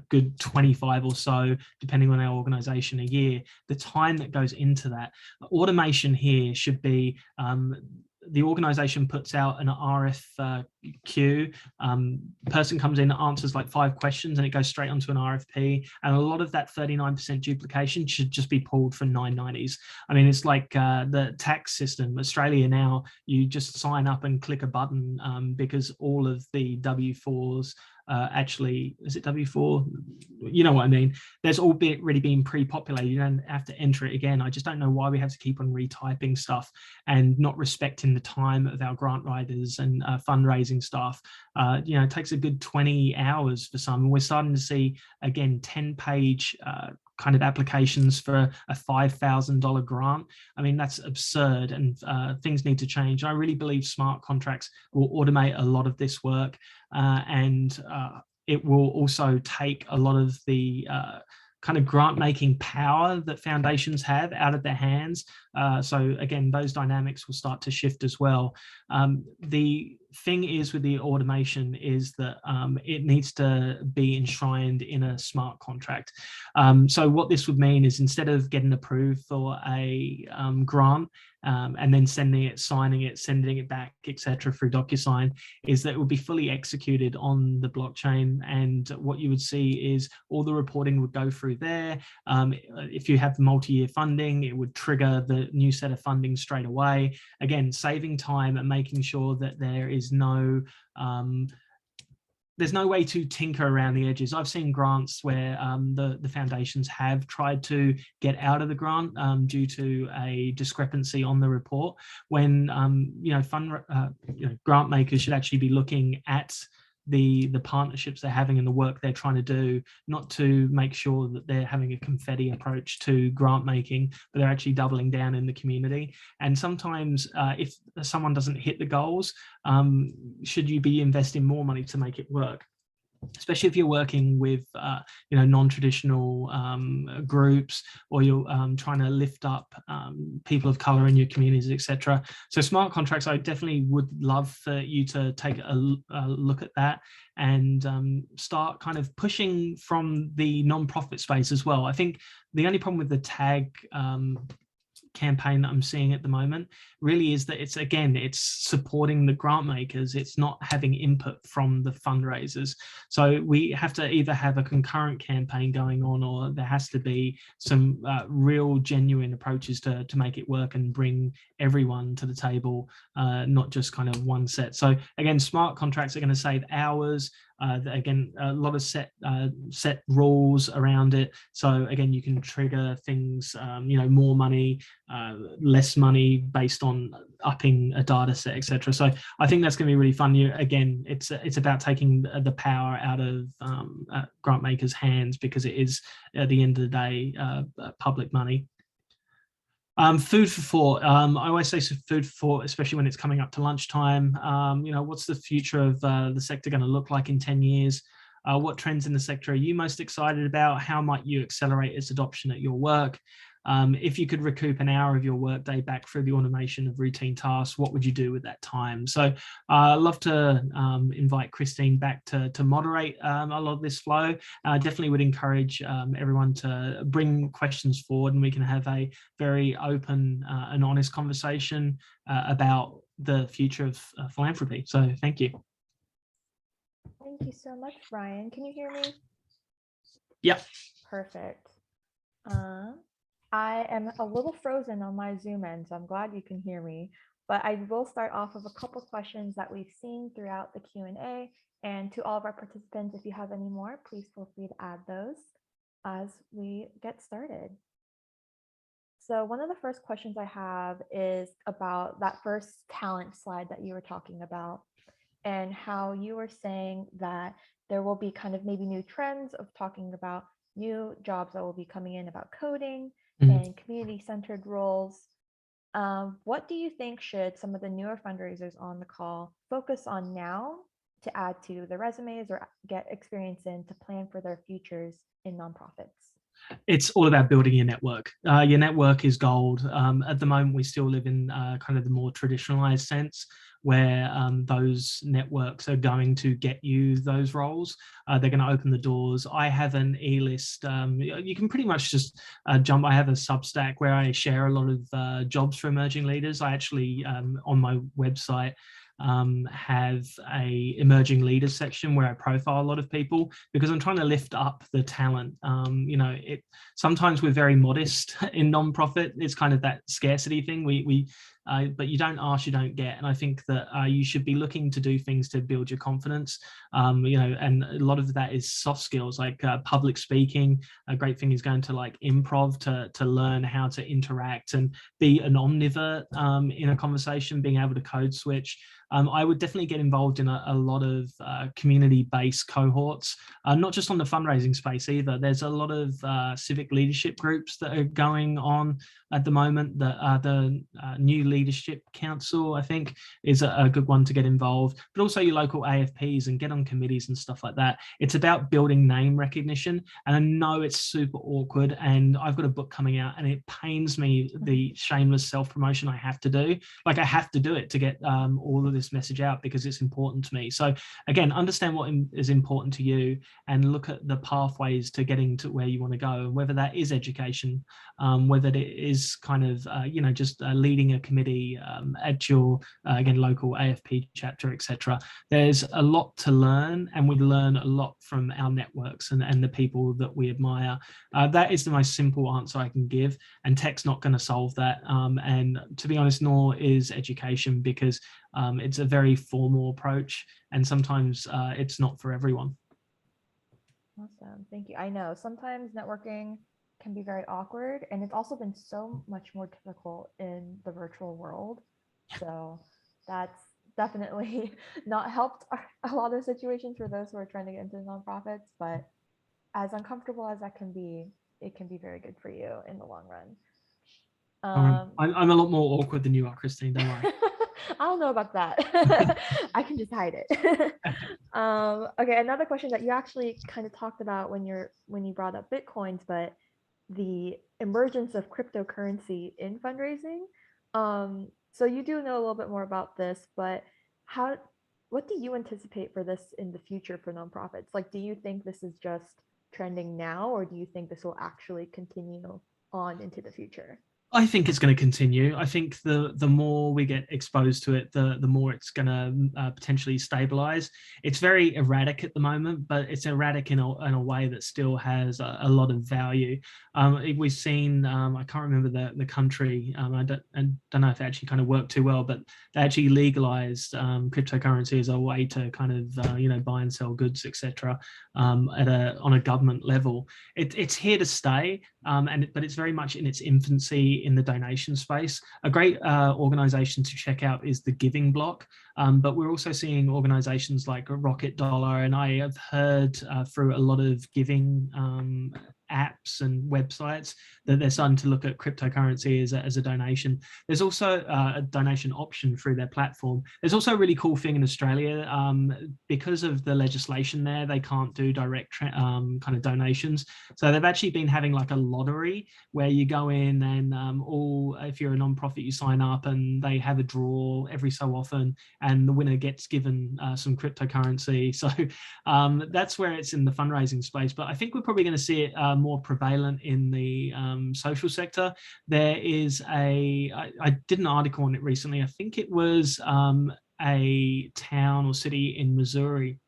good 25 or so, depending on our organization, a year, the time that goes into that. Automation here should be, the organization puts out an RFQ, person comes in, answers like 5 questions, and it goes straight onto an RFP. And a lot of that 39% duplication should just be pulled for 990s. I mean, it's like the tax system. Australia now, you just sign up and click a button, because all of the W4s actually, is it W4? You know what I mean? There's all already been pre-populated. You don't have to enter it again. I just don't know why we have to keep on retyping stuff and not respecting the time of our grant writers and fundraising staff. It takes a good 20 hours for some. We're starting to see, again, 10-page kind of applications for a $5,000 grant. I mean, that's absurd, and things need to change. I really believe smart contracts will automate a lot of this work, and it will also take a lot of the kind of grant making power that foundations have out of their hands. So again, those dynamics will start to shift as well. The thing is with the automation is that it needs to be enshrined in a smart contract. So what this would mean is, instead of getting approved for a grant and then sending it, signing it, sending it back, etc., through DocuSign, is that it would be fully executed on the blockchain. And what you would see is all the reporting would go through there. If you have multi-year funding, it would trigger the new set of funding straight away. Again, saving time and making sure that there is no there's no way to tinker around the edges. I've seen grants where the foundations have tried to get out of the grant due to a discrepancy on the report, when grant makers should actually be looking at the partnerships they're having and the work they're trying to do, not to make sure that they're having a confetti approach to grant making, but they're actually doubling down in the community. And sometimes if someone doesn't hit the goals, should you be investing more money to make it work? especially if you're working with non-traditional groups, or you're trying to lift up people of color in your communities, etc. So smart contracts, I definitely would love for you to take a look at that, and start kind of pushing from the non-profit space as well. I think the only problem with the tag campaign that I'm seeing at the moment really is that it's supporting the grant makers. It's not having input from the fundraisers. So we have to either have a concurrent campaign going on, or there has to be some real genuine approaches to make it work and bring everyone to the table, not just kind of one set. So again, smart contracts are going to save hours. Again, a lot of set rules around it. So again, you can trigger things, more money, less money based on upping a data set, etc. So I think that's going to be really fun. Again, it's about taking the power out of grant makers' hands, because it is, at the end of the day, public money. Food for thought. I always say food for thought, especially when it's coming up to lunchtime. What's the future of the sector going to look like in 10 years? What trends in the sector are you most excited about? How might you accelerate its adoption at your work? If you could recoup an hour of your workday back through the automation of routine tasks, what would you do with that time? So I'd love to invite Christine back to moderate a lot of this flow. I definitely would encourage everyone to bring questions forward, and we can have a very open and honest conversation about the future of philanthropy. So thank you. Thank you so much, Ryan. Can you hear me? Yep. Perfect. I am a little frozen on my Zoom end, so I'm glad you can hear me. But I will start off with a couple questions that we've seen throughout the Q&A. And to all of our participants, if you have any more, please feel free to add those as we get started. So one of the first questions I have is about that first talent slide that you were talking about, and how you were saying that there will be kind of maybe new trends of talking about new jobs that will be coming in about coding and community-centered roles. What do you think should some of the newer fundraisers on the call focus on now to add to their resumes or get experience in to plan for their futures in nonprofits? It's all about building your network. Your network is gold. At the moment, we still live in kind of the more traditionalized sense, where those networks are going to get you those roles. They're going to open the doors. I have an e-list. You can pretty much just jump. I have a Substack where I share a lot of jobs for emerging leaders. I actually, on my website, have a emerging leaders section where I profile a lot of people, because I'm trying to lift up the talent. Sometimes we're very modest in nonprofit. It's kind of that scarcity thing. But you don't ask, you don't get. And I think that you should be looking to do things to build your confidence. And a lot of that is soft skills, like public speaking. A great thing is going to like improv to learn how to interact and be an omnivore in a conversation, being able to code switch. I would definitely get involved in a lot of community-based cohorts, not just on the fundraising space either. There's a lot of civic leadership groups that are going on at the moment. The New Leadership Council, I think, is a good one to get involved, but also your local AFPs, and get on committees and stuff like that. It's about building name recognition, and I know it's super awkward, and I've got a book coming out, and it pains me, the shameless self-promotion I have to do. Like, I have to do it to get all of this message out, because it's important to me. So again, understand what is important to you, and look at the pathways to getting to where you want to go, and whether that is education, whether it is kind of just leading a committee at your again local AFP chapter, etc. There's a lot to learn, and we learn a lot from our networks and the people that we admire. That is the most simple answer I can give, and tech's not going to solve that, and to be honest, nor is education, because it's a very formal approach, and sometimes it's not for everyone. Awesome. Thank you. I know sometimes networking can be very awkward, and it's also been so much more difficult in the virtual world. So that's definitely not helped a lot of situations for those who are trying to get into nonprofits. But as uncomfortable as that can be, it can be very good for you in the long run. I'm a lot more awkward than you are, Christine, don't worry. I don't know about that. I can just hide it. Okay, another question that you actually kind of talked about when you brought up Bitcoins, but the emergence of cryptocurrency in fundraising. So you do know a little bit more about this, but how what do you anticipate for this in the future for nonprofits? Like, do you think this is just trending now, or do you think this will actually continue on into the future? I think it's going to continue. I think the more we get exposed to it, the more it's going to potentially stabilize. It's very erratic at the moment, but it's erratic in a way that still has a lot of value. We've seen, I can't remember the country. I don't know if it actually kind of worked too well, but they actually legalized cryptocurrency as a way to kind of buy and sell goods, etc. On a government level. It's here to stay, but it's very much in its infancy in the donation space. A great organization to check out is the Giving Block, but we're also seeing organizations like Rocket Dollar, and I have heard through a lot of giving apps and websites that they're starting to look at cryptocurrency as a donation. There's also a donation option through their platform. There's also a really cool thing in Australia, because of the legislation there, they can't do direct kind of donations. So they've actually been having like a lottery where you go in and if you're a nonprofit, you sign up and they have a draw every so often, and the winner gets given some cryptocurrency. So that's where it's in the fundraising space. But I think we're probably going to see it more prevalent in the social sector. There is I did an article on it recently. I think it was a town or city in Missouri.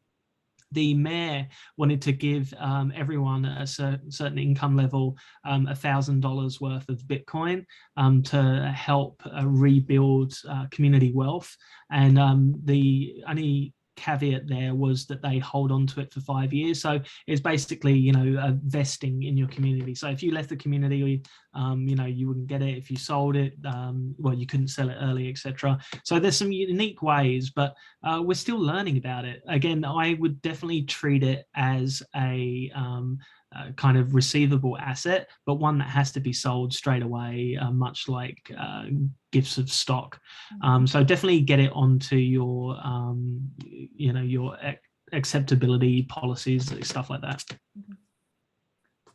The mayor wanted to give everyone a certain income level $1,000 worth of Bitcoin to help rebuild community wealth. And the only caveat there was that they hold on to it for 5 years. So it's basically, vesting in your community. So if you left the community, you wouldn't get it. If you sold it, well, you couldn't sell it early, etc. So there's some unique ways, but we're still learning about it. Again, I would definitely treat it as a kind of receivable asset, but one that has to be sold straight away, much like gifts of stock. So definitely get it onto your, your acceptability policies, stuff like that.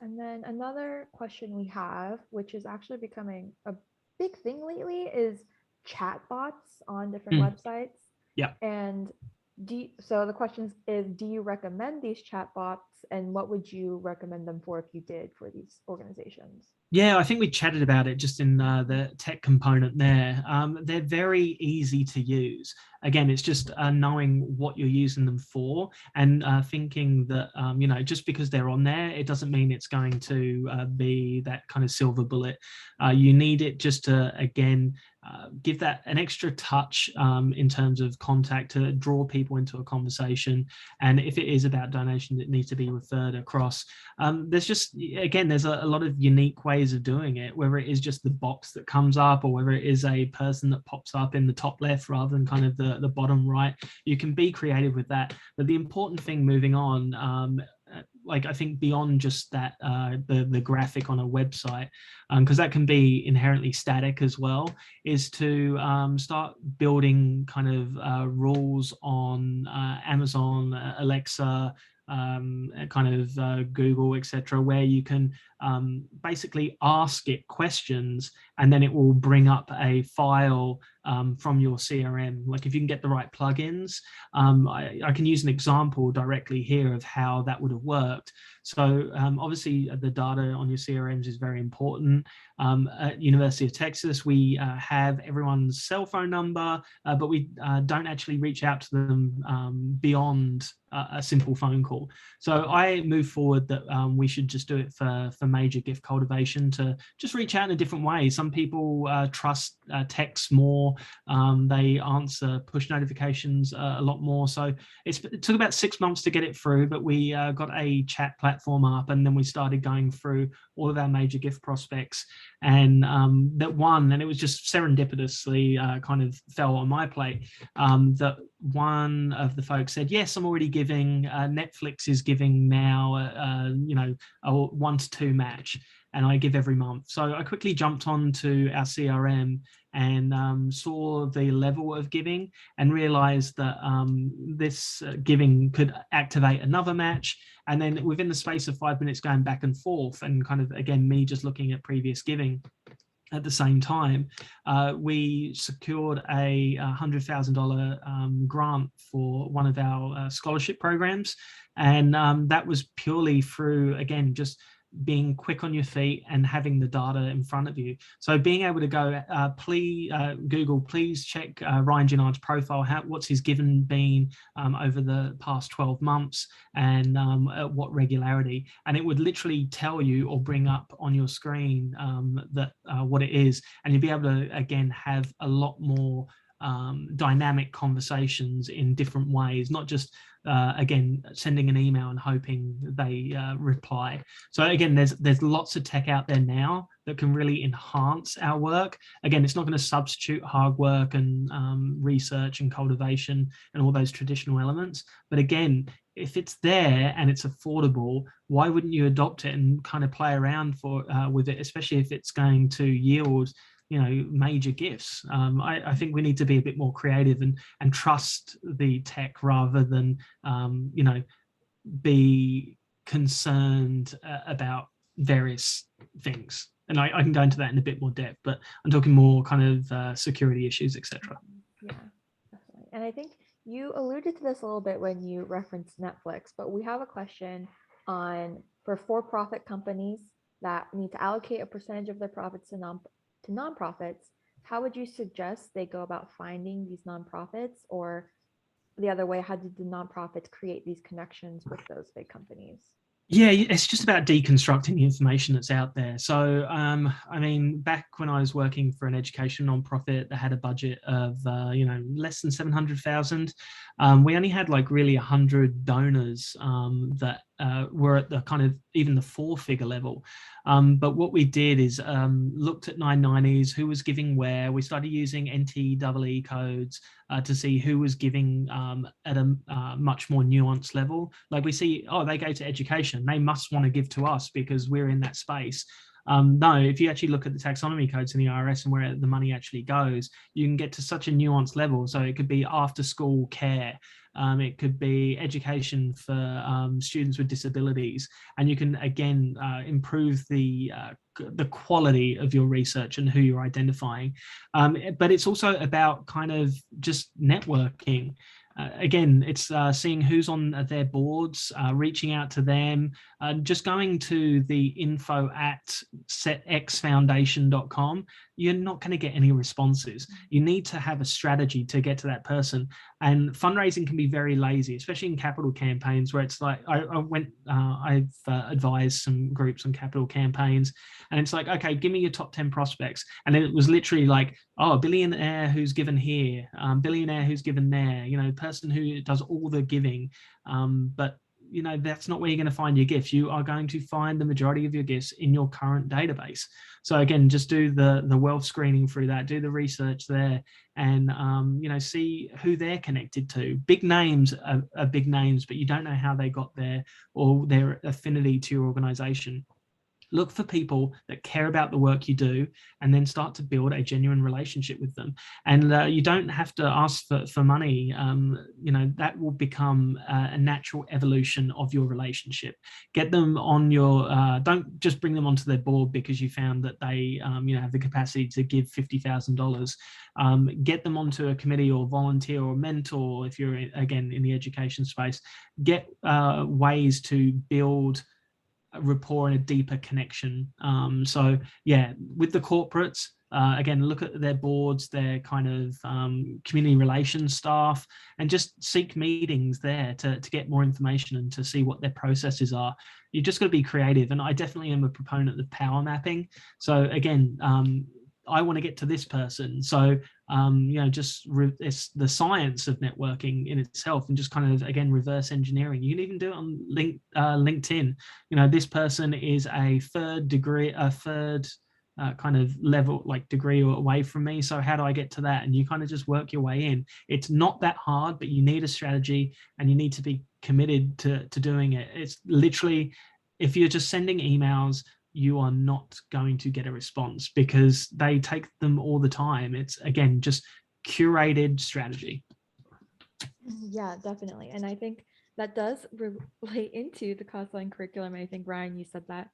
And then another question we have, which is actually becoming a big thing lately, is chatbots on different websites. Yeah. And so the question is, do you recommend these chatbots, and what would you recommend them for if you did for these organizations? Yeah, I think we chatted about it just in the tech component there. They're very easy to use. Again, it's just knowing what you're using them for, and thinking that, just because they're on there, it doesn't mean it's going to be that kind of silver bullet. You need it just to, again, give that an extra touch in terms of contact to draw people into a conversation. And if it is about donations, it needs to be referred across. There's a lot of unique ways of doing it, whether it is just the box that comes up or whether it is a person that pops up in the top left rather than kind of the bottom right. You can be creative with that. But the important thing moving on, I think beyond just that, the graphic on a website, because that can be inherently static as well, is to start building kind of rules on Amazon, Alexa, kind of Google, etc., where you can basically ask it questions and then it will bring up a file from your CRM. Like if you can get the right plugins, I can use an example directly here of how that would have worked. So obviously the data on your CRMs is very important. At University of Texas, we have everyone's cell phone number, but we don't actually reach out to them beyond a simple phone call. So I move forward that we should just do it for major gift cultivation, to just reach out in a different way. Some people trust text more. They answer push notifications a lot more. So it took about 6 months to get it through, but we got a chat platform up, and then we started going through all of our major gift prospects, and that one, and it was just serendipitously kind of fell on my plate, that one of the folks said, yes, I'm already giving, Netflix is giving now, a 1-to-2 match. and I give every month. So I quickly jumped onto our CRM and saw the level of giving and realized that this giving could activate another match. And then within the space of 5 minutes going back and forth, and kind of, again, me just looking at previous giving at the same time, we secured a $100,000 grant for one of our scholarship programs. And that was purely through, again, just being quick on your feet and having the data in front of you. So being able to go, please, Google, please check Ryan Ginnard's profile. What's his given been over the past 12 months, and at what regularity? And it would literally tell you or bring up on your screen that what it is, and you'd be able to, again, have a lot more dynamic conversations in different ways, not just again, sending an email and hoping they reply. So again, there's lots of tech out there now that can really enhance our work. Again, it's not going to substitute hard work and research and cultivation and all those traditional elements. But again, if it's there and it's affordable, why wouldn't you adopt it and kind of play around with it, especially if it's going to yield, you know, major gifts? I think we need to be a bit more creative and trust the tech rather than you know, be concerned about various things. And I can go into that in a bit more depth, but I'm talking more kind of security issues, etc. Yeah, definitely. And I think you alluded to this a little bit when you referenced Netflix, but we have a question on for-profit companies that need to allocate a percentage of their profits to nonprofits. How would you suggest they go about finding these nonprofits, or the other way, how did the nonprofits create these connections with those big companies? Yeah, it's just about deconstructing the information that's out there. So, I mean, back when I was working for an education nonprofit that had a budget of, you know, less than 700,000, we only had like really 100 donors that were at the kind of even the 4-figure level. But what we did is looked at 990s, who was giving where. We started using NTEE codes to see who was giving at a much more nuanced level. Like we see, oh, they go to education, they must want to give to us because we're in that space. No, if you actually look at the taxonomy codes in the IRS and where the money actually goes, you can get to such a nuanced level. So it could be after school care, it could be education for students with disabilities, and you can again improve the quality of your research and who you're identifying. But it's also about kind of just networking. Again, it's seeing who's on their boards, reaching out to them, just going to the info at setxfoundation.com. You're not going to get any responses. You need to have a strategy to get to that person. And fundraising can be very lazy, especially in capital campaigns, where it's like, I've advised some groups on capital campaigns, and it's like, okay, give me your top 10 prospects. And then it was literally like, oh, a billionaire who's given here, billionaire who's given there, you know, person who does all the giving. But you know, that's not where you're going to find your gifts. You are going to find the majority of your gifts in your current database. So again, just do the wealth screening through that, do the research there, and you know, see who they're connected to. Big names are big names, but you don't know how they got there or their affinity to your organization. Look for people that care about the work you do, and then start to build a genuine relationship with them. And you don't have to ask for money. You know, that will become a natural evolution of your relationship. Get them on your, don't just bring them onto their board because you found that they, you know, have the capacity to give $50,000. Get them onto a committee or volunteer or mentor if you're, again, in the education space. Get ways to build rapport and a deeper connection. So yeah, with the corporates, again, look at their boards, their kind of community relations staff, and just seek meetings there to get more information and to see what their processes are. You just got to be creative. And I definitely am a proponent of power mapping. So again, I want to get to this person. So, you know, it's the science of networking in itself, and just kind of, again, reverse engineering. You can even do it on LinkedIn. You know, this person is a third kind of level, like degree away from me. So how do I get to that? And you kind of just work your way in. It's not that hard, but you need a strategy and you need to be committed to doing it. It's literally, if you're just sending emails, you are not going to get a response because they take them all the time. It's, again, just curated strategy. Yeah, definitely. And I think that does relate into the coastline curriculum. I think, Ryan, you said that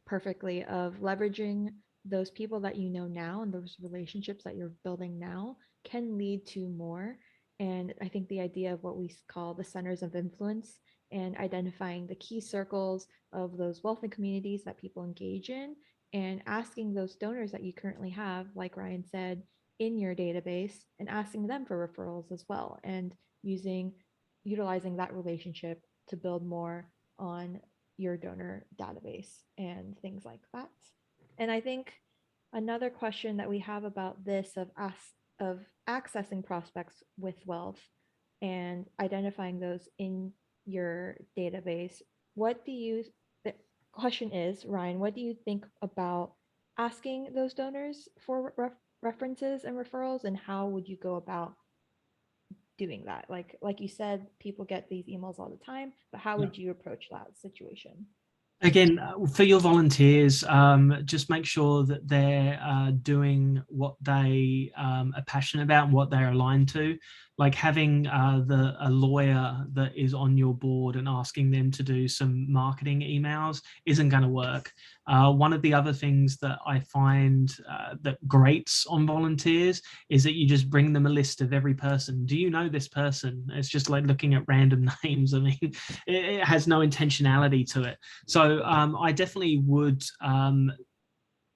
perfectly, of leveraging those people that you know now and those relationships that you're building now can lead to more. And I think the idea of what we call the centers of influence and identifying the key circles of those wealthy communities that people engage in and asking those donors that you currently have, like Ryan said, in your database, and asking them for referrals as well. And using utilizing that relationship to build more on your donor database and things like that. And I think another question that we have about this of accessing prospects with wealth and identifying those in your database, what do you the question is, Ryan, what do you think about asking those donors for references and referrals, and how would you go about doing that? Like you said, people get these emails all the time, but how Yeah. would you approach that situation? Again, for your volunteers, just make sure that they're doing what they are passionate about and what they're aligned to. Like having a lawyer that is on your board and asking them to do some marketing emails isn't going to work. One of the other things that I find that grates on volunteers is that you just bring them a list of every person. Do you know this person? It's just like looking at random names. I mean, it has no intentionality to it. So I definitely would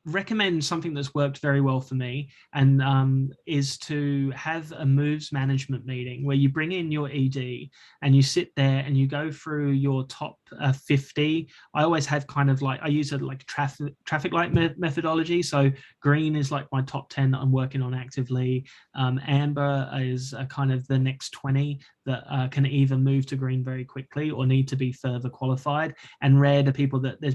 recommend something that's worked very well for me, and is to have a moves management meeting where you bring in your ED and you sit there and you go through your top 50. I always have kind of like, I use it like traffic light methodology. So green is like my top 10 that I'm working on actively. Amber is kind of the next 20 that can either move to green very quickly or need to be further qualified. And red are people that it's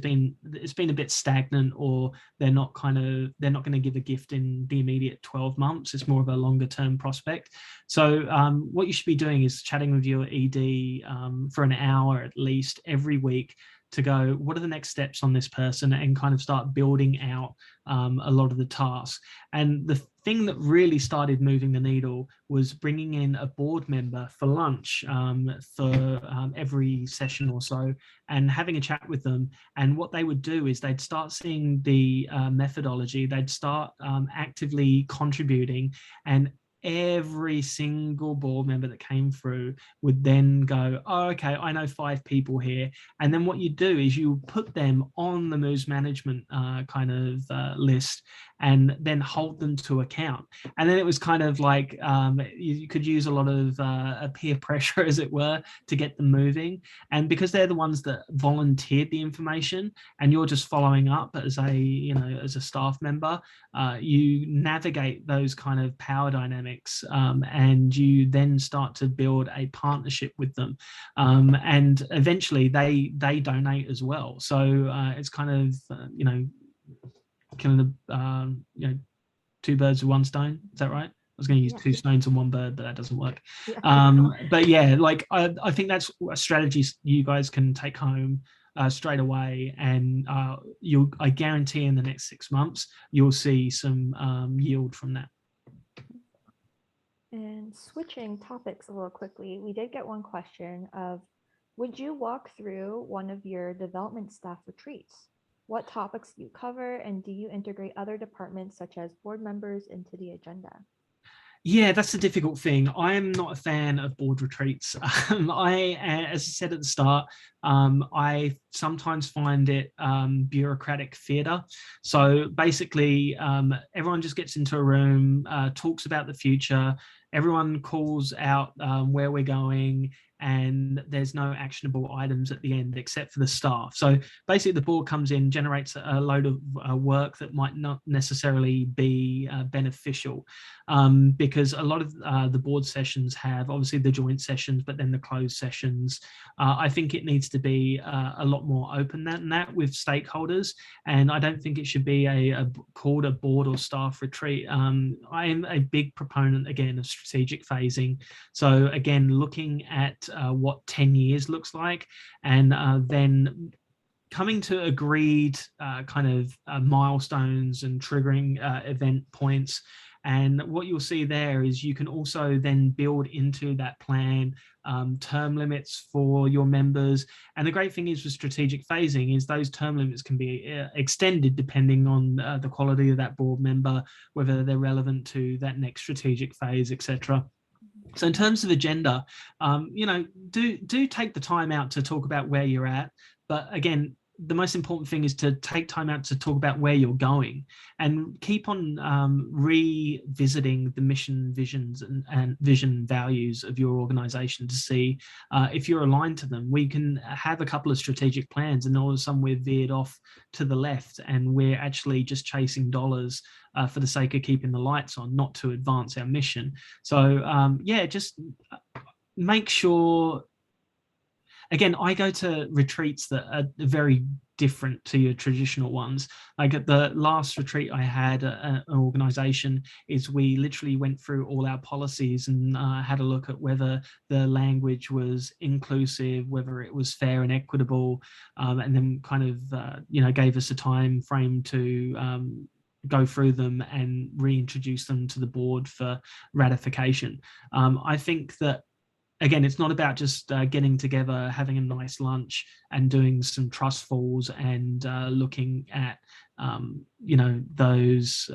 been a bit stagnant, or they're not going to give a gift in the immediate 12 months. It's more of a longer term prospect. So what you should be doing is chatting with your ED for an hour at least every week to go, what are the next steps on this person, and kind of start building out a lot of the tasks. And the thing that really started moving the needle was bringing in a board member for lunch for every session or so, and having a chat with them. And what they would do is they'd start seeing the methodology, they'd start actively contributing, and every single board member that came through would then go, oh, okay, I know 5 people here. And then what you do is you put them on the moves management kind of list, and then hold them to account. And then it was kind of like you could use a lot of peer pressure, as it were, to get them moving. And because they're the ones that volunteered the information, and you're just following up as a staff member, you navigate those kind of power dynamics, and you then start to build a partnership with them, and eventually they donate as well. So it's kind of killing the 2 birds with 1 stone. Is that right? I was going to use 2 stones and 1 bird, but that doesn't work. But yeah, like I think that's a strategy you guys can take home straight away, and I guarantee in the next 6 months you'll see some yield from that. And switching topics a little quickly, we did get one question of, would you walk through one of your development staff retreats? What topics do you cover, and do you integrate other departments such as board members into the agenda? Yeah, that's a difficult thing. I am not a fan of board retreats. As I said at the start, I sometimes find it bureaucratic theatre. So basically, everyone just gets into a room, talks about the future. Everyone calls out where we're going, and there's no actionable items at the end except for the staff. So basically, the board comes in, generates a load of work that might not necessarily be beneficial, because a lot of the board sessions have obviously the joint sessions, but then the closed sessions. I think it needs to be a lot more open than that with stakeholders, and I don't think it should be called a board or staff retreat. I am a big proponent, again, of strategic phasing. So again, looking at what 10 years looks like, and then coming to agreed milestones and triggering event points. And what you'll see there is you can also then build into that plan term limits for your members. And the great thing is with strategic phasing is those term limits can be extended depending on the quality of that board member, whether they're relevant to that next strategic phase, etc. So in terms of agenda, do take the time out to talk about where you're at. But again, the most important thing is to take time out to talk about where you're going and keep on revisiting the mission, visions and vision values of your organization to see if you're aligned to them. We can have a couple of strategic plans and all of a sudden we're veered off to the left and we're actually just chasing dollars for the sake of keeping the lights on, not to advance our mission. So just make sure. Again, I go to retreats that are very different to your traditional ones. Like at the last retreat I had an organization is we literally went through all our policies and had a look at whether the language was inclusive, whether it was fair and equitable, and then kind of, gave us a time frame to go through them and reintroduce them to the board for ratification. I think that, again, it's not about just getting together, having a nice lunch and doing some trust falls and looking at, those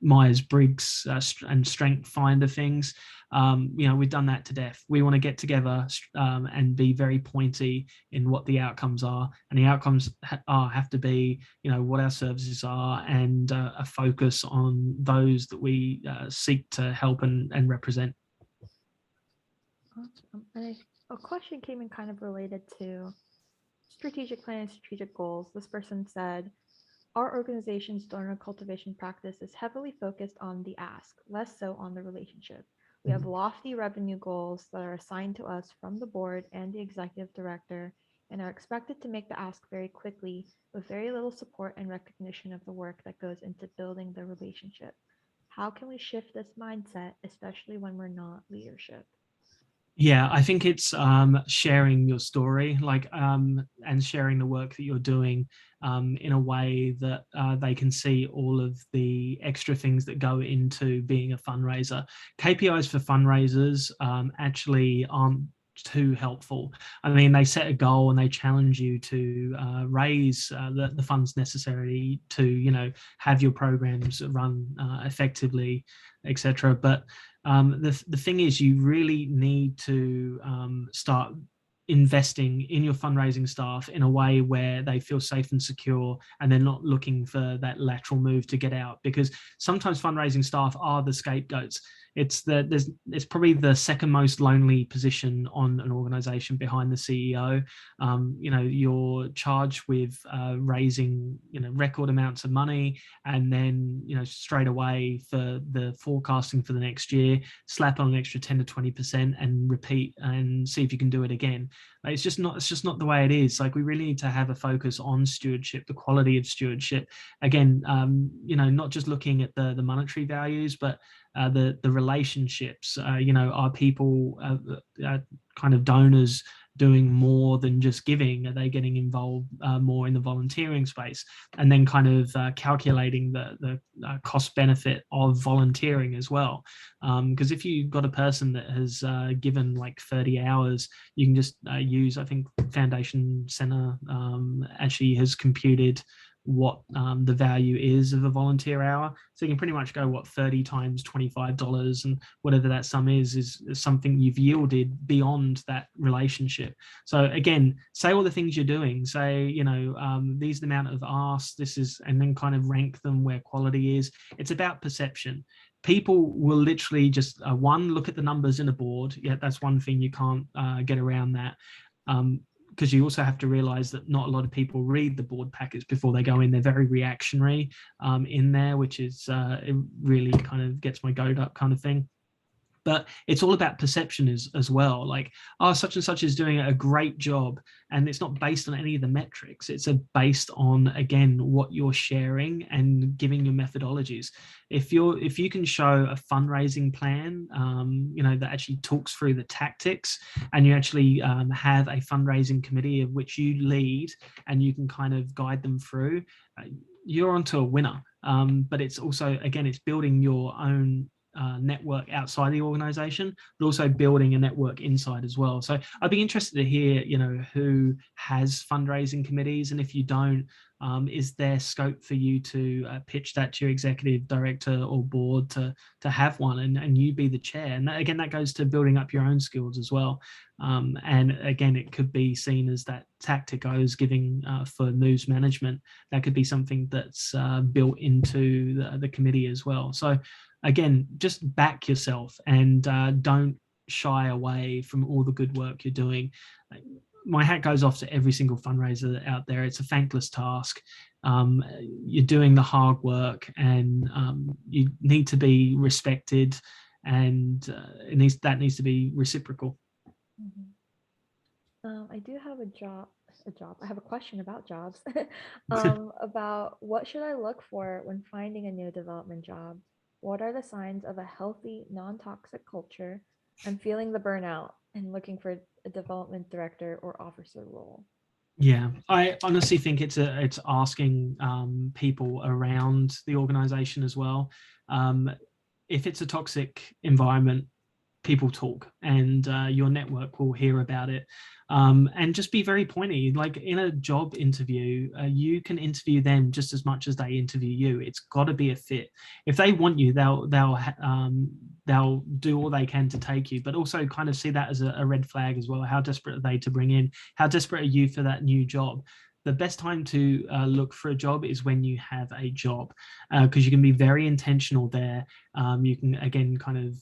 Myers-Briggs and Strength Finder things. We've done that to death. We want to get together and be very pointy in what the outcomes are. And the outcomes have to be, what our services are and a focus on those that we seek to help and represent. Awesome. And a question came in kind of related to strategic planning, strategic goals. This person said, our organization's donor cultivation practice is heavily focused on the ask, less so on the relationship. We have lofty revenue goals that are assigned to us from the board and the executive director and are expected to make the ask very quickly with very little support and recognition of the work that goes into building the relationship. How can we shift this mindset, especially when we're not leadership? Yeah, I think it's sharing your story, and sharing the work that you're doing in a way that they can see all of the extra things that go into being a fundraiser. KPIs for fundraisers actually aren't too helpful. I mean, they set a goal and they challenge you to raise the funds necessary to, have your programs run effectively, etc. But the thing is, you really need to start investing in your fundraising staff in a way where they feel safe and secure and they're not looking for that lateral move to get out, because sometimes fundraising staff are the scapegoats. It's probably the second most lonely position on an organization behind the CEO. You're charged with raising record amounts of money, and then straight away for the forecasting for the next year, slap on an extra 10 to 20% and repeat and see if you can do it again. It's just not the way it is. Like, we really need to have a focus on stewardship, the quality of stewardship. Again, not just looking at the monetary values, but the relationships. Are people kind of donors doing more than just giving? Are they getting involved more in the volunteering space? And then kind of calculating the cost benefit of volunteering as well. Because if you've got a person that has given like 30 hours, you can just use, I think Foundation Center actually has computed what the value is of a volunteer hour. So you can pretty much go 30 times $25, and whatever that sum is something you've yielded beyond that relationship. So again, say all the things you're doing, say, these are the amount of asks, this is, and then kind of rank them where quality is. It's about perception. People will literally just look at the numbers in a board. Yeah, that's one thing, you can't get around that. Because you also have to realize that not a lot of people read the board packets before they go in. They're very reactionary in there, which is it really kind of gets my goat up kind of thing. But it's all about perception as well. Like, oh, such and such is doing a great job, and it's not based on any of the metrics. It's based on, again, what you're sharing and giving your methodologies. If you can show a fundraising plan, that actually talks through the tactics, and you actually have a fundraising committee of which you lead, and you can kind of guide them through, you're onto a winner. But it's also, again, it's building your own network outside the organization, but also building a network inside as well. So I'd be interested to hear, who has fundraising committees, and if you don't, is there scope for you to pitch that to your executive director or board to have one, and you be the chair? And again, that goes to building up your own skills as well. And again, it could be seen as that tactic I was giving for news management. That could be something that's built into the committee as well. So again, just back yourself, and don't shy away from all the good work you're doing. My hat goes off to every single fundraiser out there. It's a thankless task. You're doing the hard work, and you need to be respected, and that needs to be reciprocal. I do have a job. I have a question about jobs. About what should I look for when finding a new development job? What are the signs of a healthy, non-toxic culture? I'm feeling the burnout and looking for a development director or officer role. Yeah, I honestly think it's asking people around the organization as well. If it's a toxic environment, people talk, and your network will hear about it. And just be very pointy. Like in a job interview, you can interview them just as much as they interview you. It's got to be a fit. If they want you, they'll do all they can to take you, but also kind of see that as a red flag as well. How desperate are they to bring in? How desperate are you for that new job? The best time to look for a job is when you have a job, because you can be very intentional there. You can, again, kind of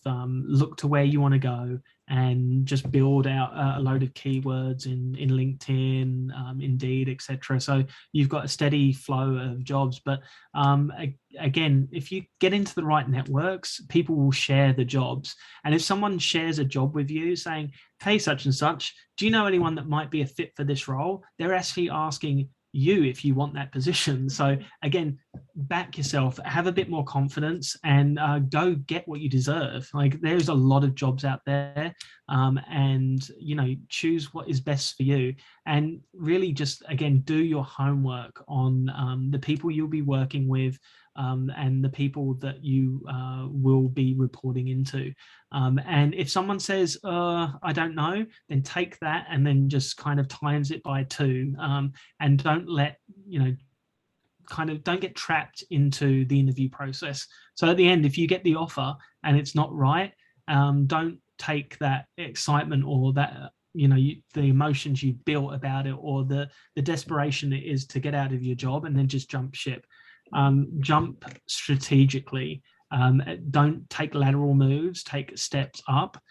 look to where you want to go, and just build out a load of keywords in LinkedIn, Indeed, etc. So you've got a steady flow of jobs. But again, if you get into the right networks, people will share the jobs. And if someone shares a job with you saying, hey, such and such, do you know anyone that might be a fit for this role? They're actually asking you if you want that position. So again, back yourself, have a bit more confidence, and go get what you deserve. Like, there's a lot of jobs out there, and choose what is best for you, and really just, again, do your homework on the people you'll be working with, and the people that you will be reporting into. And if someone says, I don't know, then take that and then just kind of times it by 2, and don't let, don't get trapped into the interview process. So at the end, if you get the offer and it's not right, don't take that excitement or that, the emotions you built about it, or the desperation it is to get out of your job, and then just jump ship. Jump strategically. Don't take lateral moves, take steps up,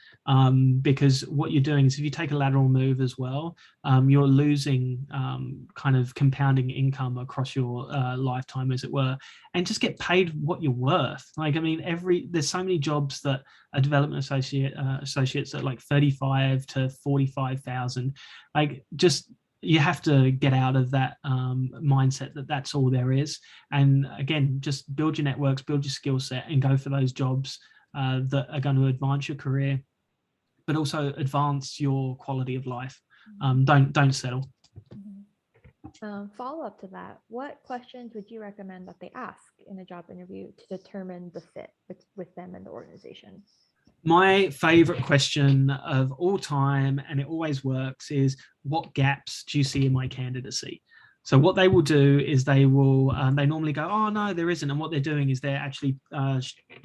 because what you're doing is, if you take a lateral move as well, you're losing kind of compounding income across your lifetime, as it were, and just get paid what you're worth. Like, I mean, there's so many jobs that are development associates at like 35 to 45,000. Like, just, you have to get out of that mindset that that's all there is. And again, just build your networks, build your skill set, and go for those jobs that are going to advance your career, but also advance your quality of life. Don't settle. Follow up to that, what questions would you recommend that they ask in a job interview to determine the fit with them and the organization? My favorite question of all time, and it always works, is, what gaps do you see in my candidacy? So what they will do is they normally go, oh, no, there isn't. And what they're doing is they're actually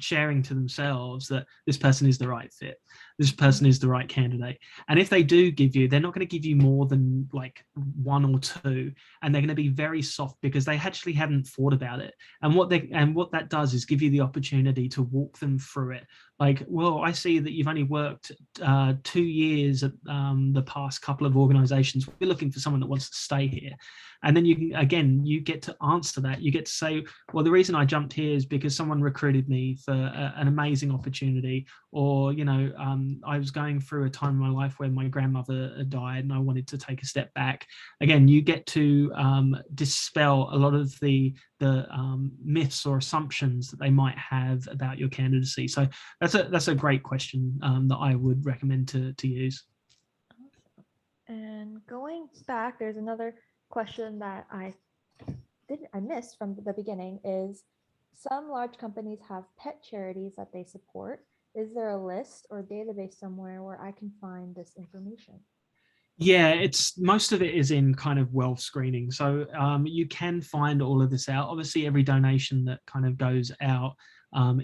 sharing to themselves that this person is the right fit. this person is the right candidate. And if they do give you, they're not going to give you more than like one or two, and they're going to be very soft because they actually haven't thought about it. And what that does is give you the opportunity to walk them through it. Like, well, I see that you've only worked 2 years at the past couple of organizations. We're looking for someone that wants to stay here. And then you get to answer that. You get to say, well, the reason I jumped here is because someone recruited me for an amazing opportunity, or, I was going through a time in my life where my grandmother died and I wanted to take a step back. Again, you get to dispel a lot of the myths or assumptions that they might have about your candidacy. So that's a great question that I would recommend to use. And going back, there's another question that I missed from the beginning is some large companies have pet charities that they support. Is there a list or database somewhere where I can find this information? Yeah, it's most of it is in kind of wealth screening. So you can find all of this out. Obviously, every donation that kind of goes out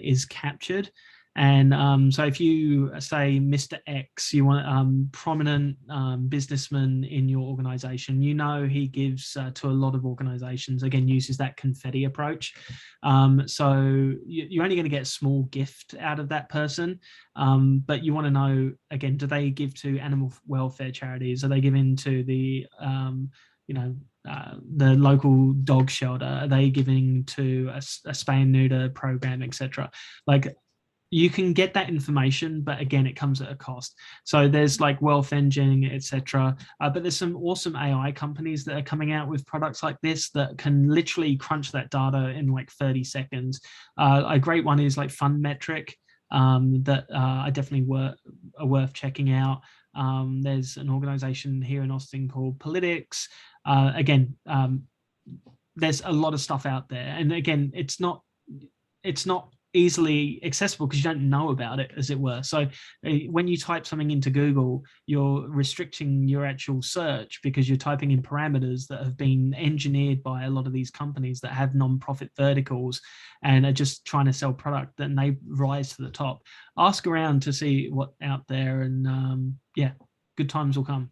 is captured. And so if you say Mr. X, you want prominent businessman in your organization, he gives to a lot of organizations, again, uses that confetti approach. So you're only going to get a small gift out of that person. But you want to know, again, do they give to animal welfare charities? Are they giving to the local dog shelter? Are they giving to a spay and neuter program, etc.? Like, you can get that information, but again, it comes at a cost. So there's like Wealth Engine, etc. But there's some awesome AI companies that are coming out with products like this that can literally crunch that data in like 30 seconds. A great one is like Fundmetric. That I definitely are worth checking out. There's an organization here in Austin called Politics. Again, there's a lot of stuff out there, and again, it's not easily accessible because you don't know about it, as it were. So when you type something into Google, you're restricting your actual search because you're typing in parameters that have been engineered by a lot of these companies that have non-profit verticals and are just trying to sell product, and they rise to the top. Ask around to see what's out there, and good times will come.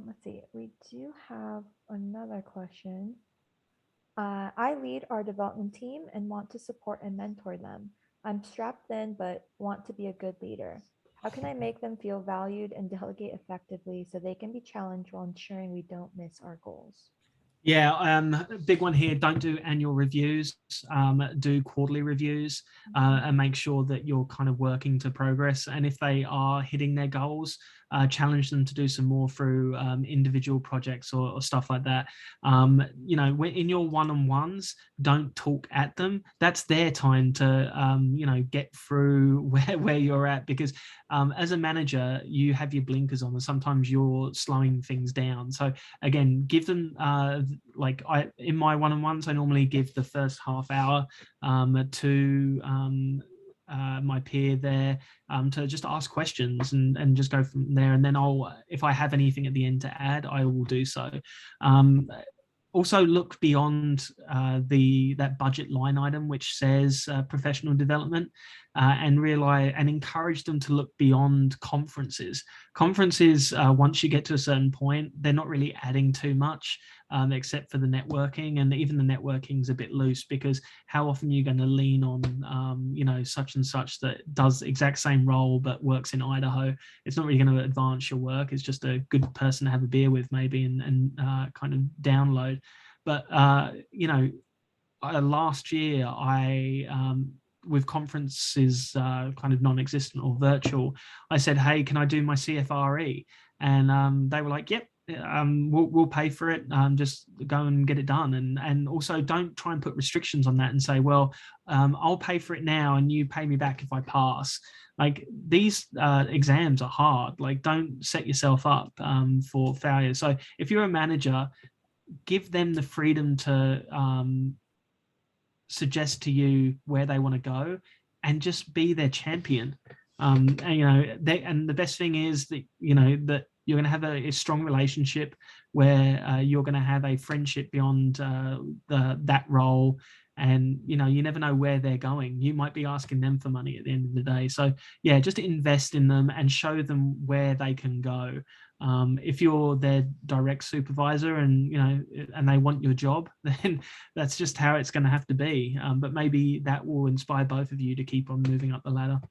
Let's see, we do have another question. I lead our development team and want to support and mentor them. I'm strapped in, but want to be a good leader. How can I make them feel valued and delegate effectively so they can be challenged while ensuring we don't miss our goals? Yeah, big one here. Don't do annual reviews. Do quarterly reviews and make sure that you're kind of working to progress. And if they are hitting their goals, challenge them to do some more through individual projects or stuff like that. In your one-on-ones, don't talk at them. That's their time to, get through where you're at, because as a manager, you have your blinkers on and sometimes you're slowing things down. So again, give them in my one-on-ones, I normally give the first half hour to my peer there to just ask questions and just go from there. And then if I have anything at the end to add, I will do so. Also look beyond that budget line item which says professional development, and encourage them to look beyond conferences. Conferences, once you get to a certain point, they're not really adding too much, except for the networking, and even the networking is a bit loose because how often are you going to lean on such and such that does the exact same role but works in Idaho? It's not really going to advance your work. It's just a good person to have a beer with maybe and kind of download. But last year with conferences kind of non-existent or virtual, I said, hey, can I do my CFRE? And they were like, yep, we'll pay for it. Just go and get it done. And also don't try and put restrictions on that and say, well, I'll pay for it now and you pay me back if I pass. Like, these exams are hard. Like, don't set yourself up for failure. So if you're a manager, give them the freedom to suggest to you where they want to go and just be their champion. And the best thing is that that you're going to have a strong relationship where you're going to have a friendship beyond that role, and you never know where they're going. You might be asking them for money at the end of the day. So yeah, just invest in them and show them where they can go. If you're their direct supervisor and and they want your job, then that's just how it's going to have to be. But maybe that will inspire both of you to keep on moving up the ladder.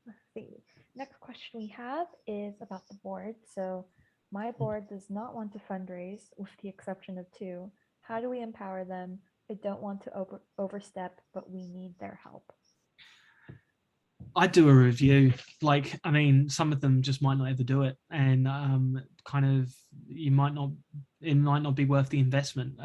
Let's see. Next question we have is about the board. So my board does not want to fundraise, with the exception of two. How do we empower them? I don't want to overstep, but we need their help. I'd do a review. Like, I mean, some of them just might not ever do it, and kind of it might not be worth the investment.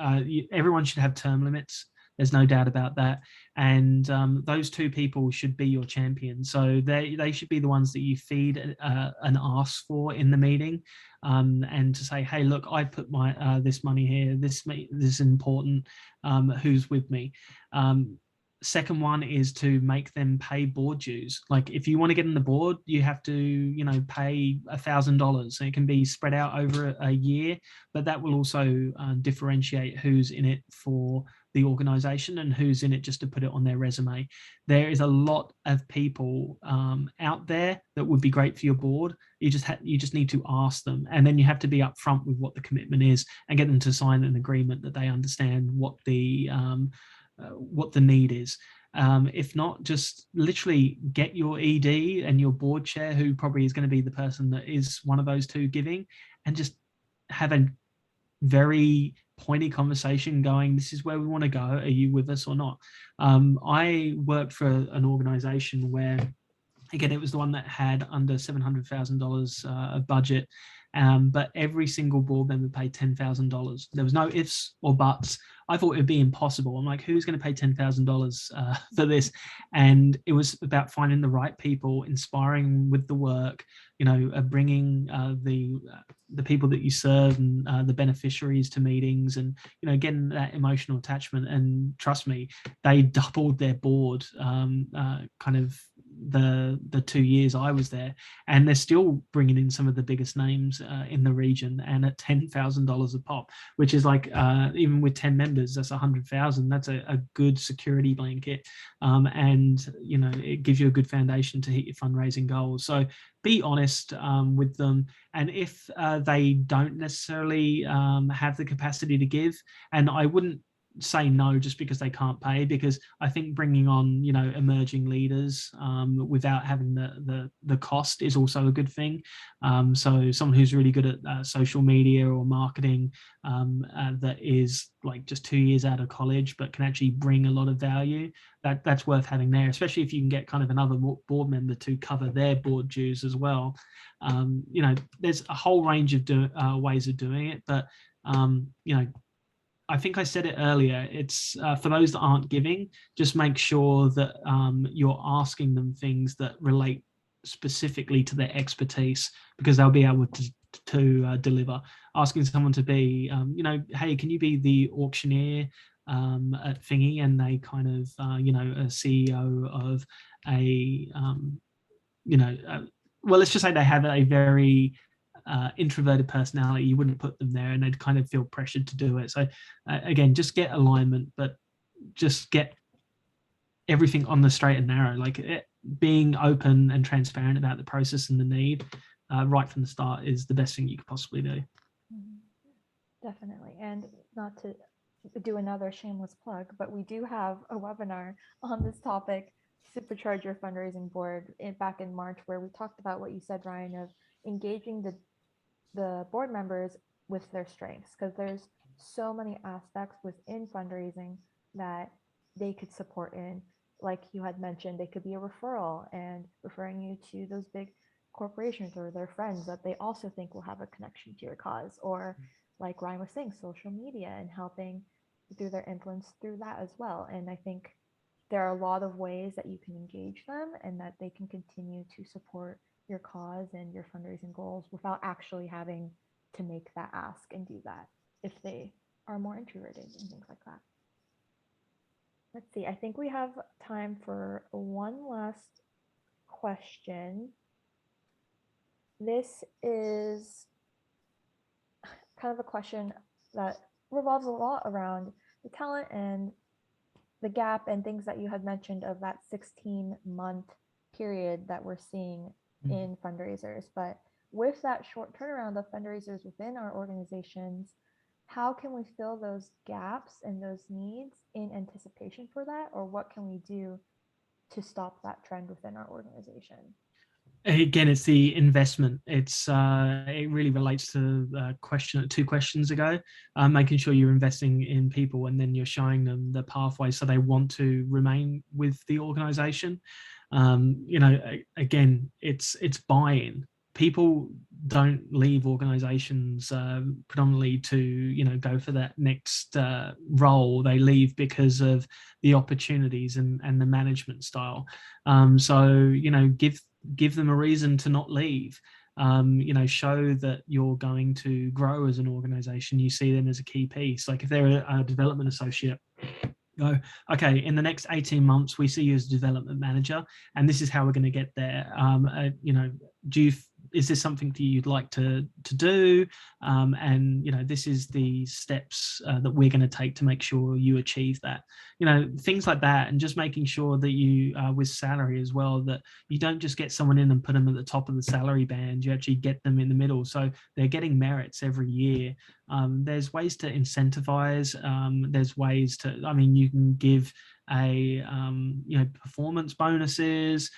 Everyone should have term limits. There's no doubt about that. And those two people should be your champions. So they should be the ones that you feed and ask for in the meeting, and to say, hey, look, I put my this money here. This is important. Who's with me? Second one is to make them pay board dues. Like, if you want to get on the board, you have to pay $1,000. It can be spread out over a year, but that will also differentiate who's in it for the organization and who's in it just to put it on their resume. There is a lot of people out there that would be great for your board. You just need to ask them, and then you have to be upfront with what the commitment is and get them to sign an agreement that they understand what the need is. If not, just literally get your ED and your board chair, who probably is going to be the person that is one of those two giving, and just have a very pointy conversation going, this is where we want to go. Are you with us or not? I worked for an organization where, again, it was the one that had under $700,000 budget, but every single board member paid $10,000. There was no ifs or buts. I thought it would be impossible. I'm like, who's going to pay $10,000 for this? And it was about finding the right people, inspiring with the work, bringing the people that you serve and the beneficiaries to meetings, and getting that emotional attachment. And trust me, they doubled their board kind of the 2 years I was there, and they're still bringing in some of the biggest names in the region, and at $10,000 a pop, which is like even with 10 members, that's 100,000. That's a good security blanket, and it gives you a good foundation to hit your fundraising goals. So be honest with them, and if they don't necessarily have the capacity to give, and I wouldn't say no just because they can't pay, because I think bringing on emerging leaders without having the cost is also a good thing. So someone who's really good at social media or marketing, that is like just 2 years out of college but can actually bring a lot of value, that's worth having there, especially if you can get kind of another board member to cover their board dues as well. There's a whole range of ways of doing it, but I think I said it earlier, it's for those that aren't giving, just make sure that you're asking them things that relate specifically to their expertise, because they'll be able to deliver. Asking someone to be, hey, can you be the auctioneer at Thingy? And they kind of, a CEO of well, let's just say they have a very introverted personality, you wouldn't put them there, and they'd kind of feel pressured to do it. So again, just get alignment, but just get everything on the straight and narrow, like being open and transparent about the process and the need right from the start is the best thing you could possibly do. Definitely. And not to do another shameless plug, but we do have a webinar on this topic, Supercharge Your Fundraising Board, back in March, where we talked about what you said, Ryan, of engaging the board members with their strengths, because there's so many aspects within fundraising that they could support in. Like you had mentioned, they could be a referral and referring you to those big corporations or their friends that they also think will have a connection to your cause, or like Ryan was saying, social media and helping through their influence through that as well. And I think there are a lot of ways that you can engage them and that they can continue to support your cause and your fundraising goals without actually having to make that ask and do that if they are more introverted and things like that. Let's see, I think we have time for one last question. This is kind of a question that revolves a lot around the talent and the gap and things that you had mentioned of that 16-month period that we're seeing in fundraisers. But with that short turnaround of fundraisers within our organizations, how can we fill those gaps and those needs in anticipation for that? Or what can we do to stop that trend within our organization? Again, it's the investment. It really relates to two questions ago, making sure you're investing in people and then you're showing them the pathway so they want to remain with the organization. Again, it's buy-in. People don't leave organizations predominantly to go for that next role. They leave because of the opportunities and the management style. So give them a reason to not leave. Show that you're going to grow as an organization. You see them as a key piece. Like if they're a development associate, go, okay, in the next 18 months, we see you as a development manager, and this is how we're going to get there. Is this something that you'd like to do? This is the steps that we're going to take to make sure you achieve that. Things like that, and just making sure that you, with salary as well, that you don't just get someone in and put them at the top of the salary band. You actually get them in the middle, so they're getting merits every year. There's ways to incentivize. There's ways to, you can give performance bonuses.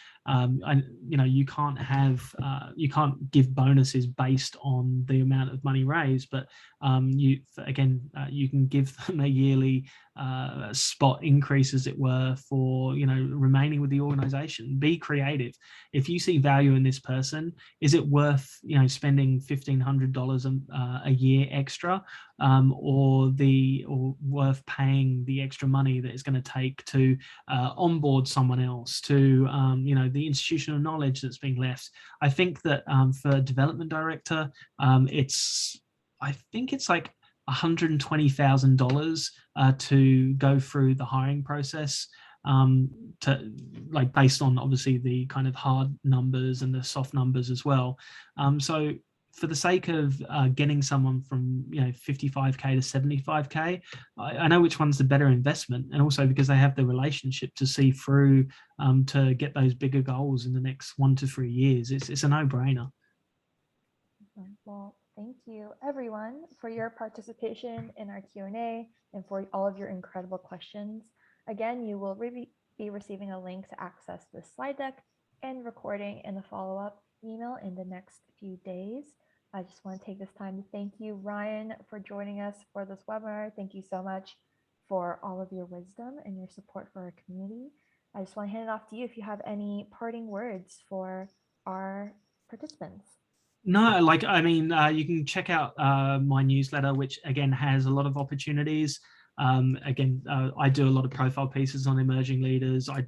You can't give bonuses based on the amount of money raised, but you can give them a yearly spot increase, as it were, for remaining with the organization. Be creative. If you see value in this person, is it worth spending $1,500 a year extra, or worth paying the extra money that it's going to take to onboard someone else, to the institutional knowledge that's being left. I think that for a development director, I think it's like $120,000 to go through the hiring process, based on obviously the kind of hard numbers and the soft numbers as well. So for the sake of getting someone from 55k to 75k, I know which one's the better investment, and also because they have the relationship to see through to get those bigger goals in the next 1 to 3 years. It's a no-brainer. Well, thank you everyone for your participation in our Q&A and for all of your incredible questions. Again, you will be receiving a link to access the slide deck and recording in the follow-up email in the next few days. I just want to take this time to thank you, Ryan, for joining us for this webinar. Thank you so much for all of your wisdom and your support for our community. I just want to hand it off to you if you have any parting words for our participants. No, you can check out my newsletter, which again has a lot of opportunities. I do a lot of profile pieces on emerging leaders. I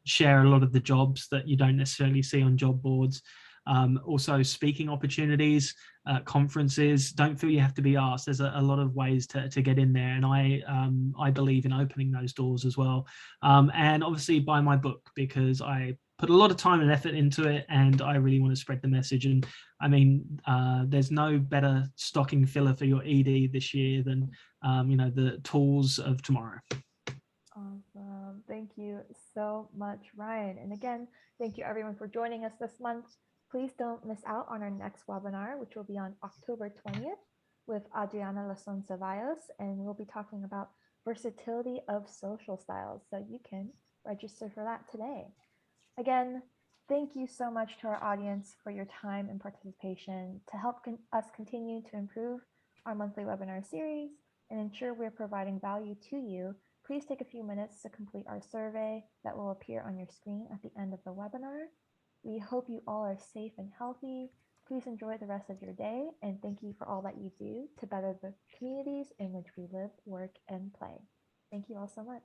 share a lot of the jobs that you don't necessarily see on job boards. Also speaking opportunities, conferences. Don't feel you have to be asked. There's a lot of ways to get in there, and I believe in opening those doors as well. And obviously buy my book, because I put a lot of time and effort into it, and I really want to spread the message. And there's no better stocking filler for your ED this year than the tools of tomorrow. Awesome. Thank you so much, Ryan. And again, thank you everyone for joining us this month. Please don't miss out on our next webinar, which will be on October 20th with Adriana Lason Ceballos, and we'll be talking about versatility of social styles. So you can register for that today. Again, thank you so much to our audience for your time and participation to help us continue to improve our monthly webinar series and ensure we're providing value to you. Please take a few minutes to complete our survey that will appear on your screen at the end of the webinar. We hope you all are safe and healthy. Please enjoy the rest of your day, and thank you for all that you do to better the communities in which we live, work, and play. Thank you all so much.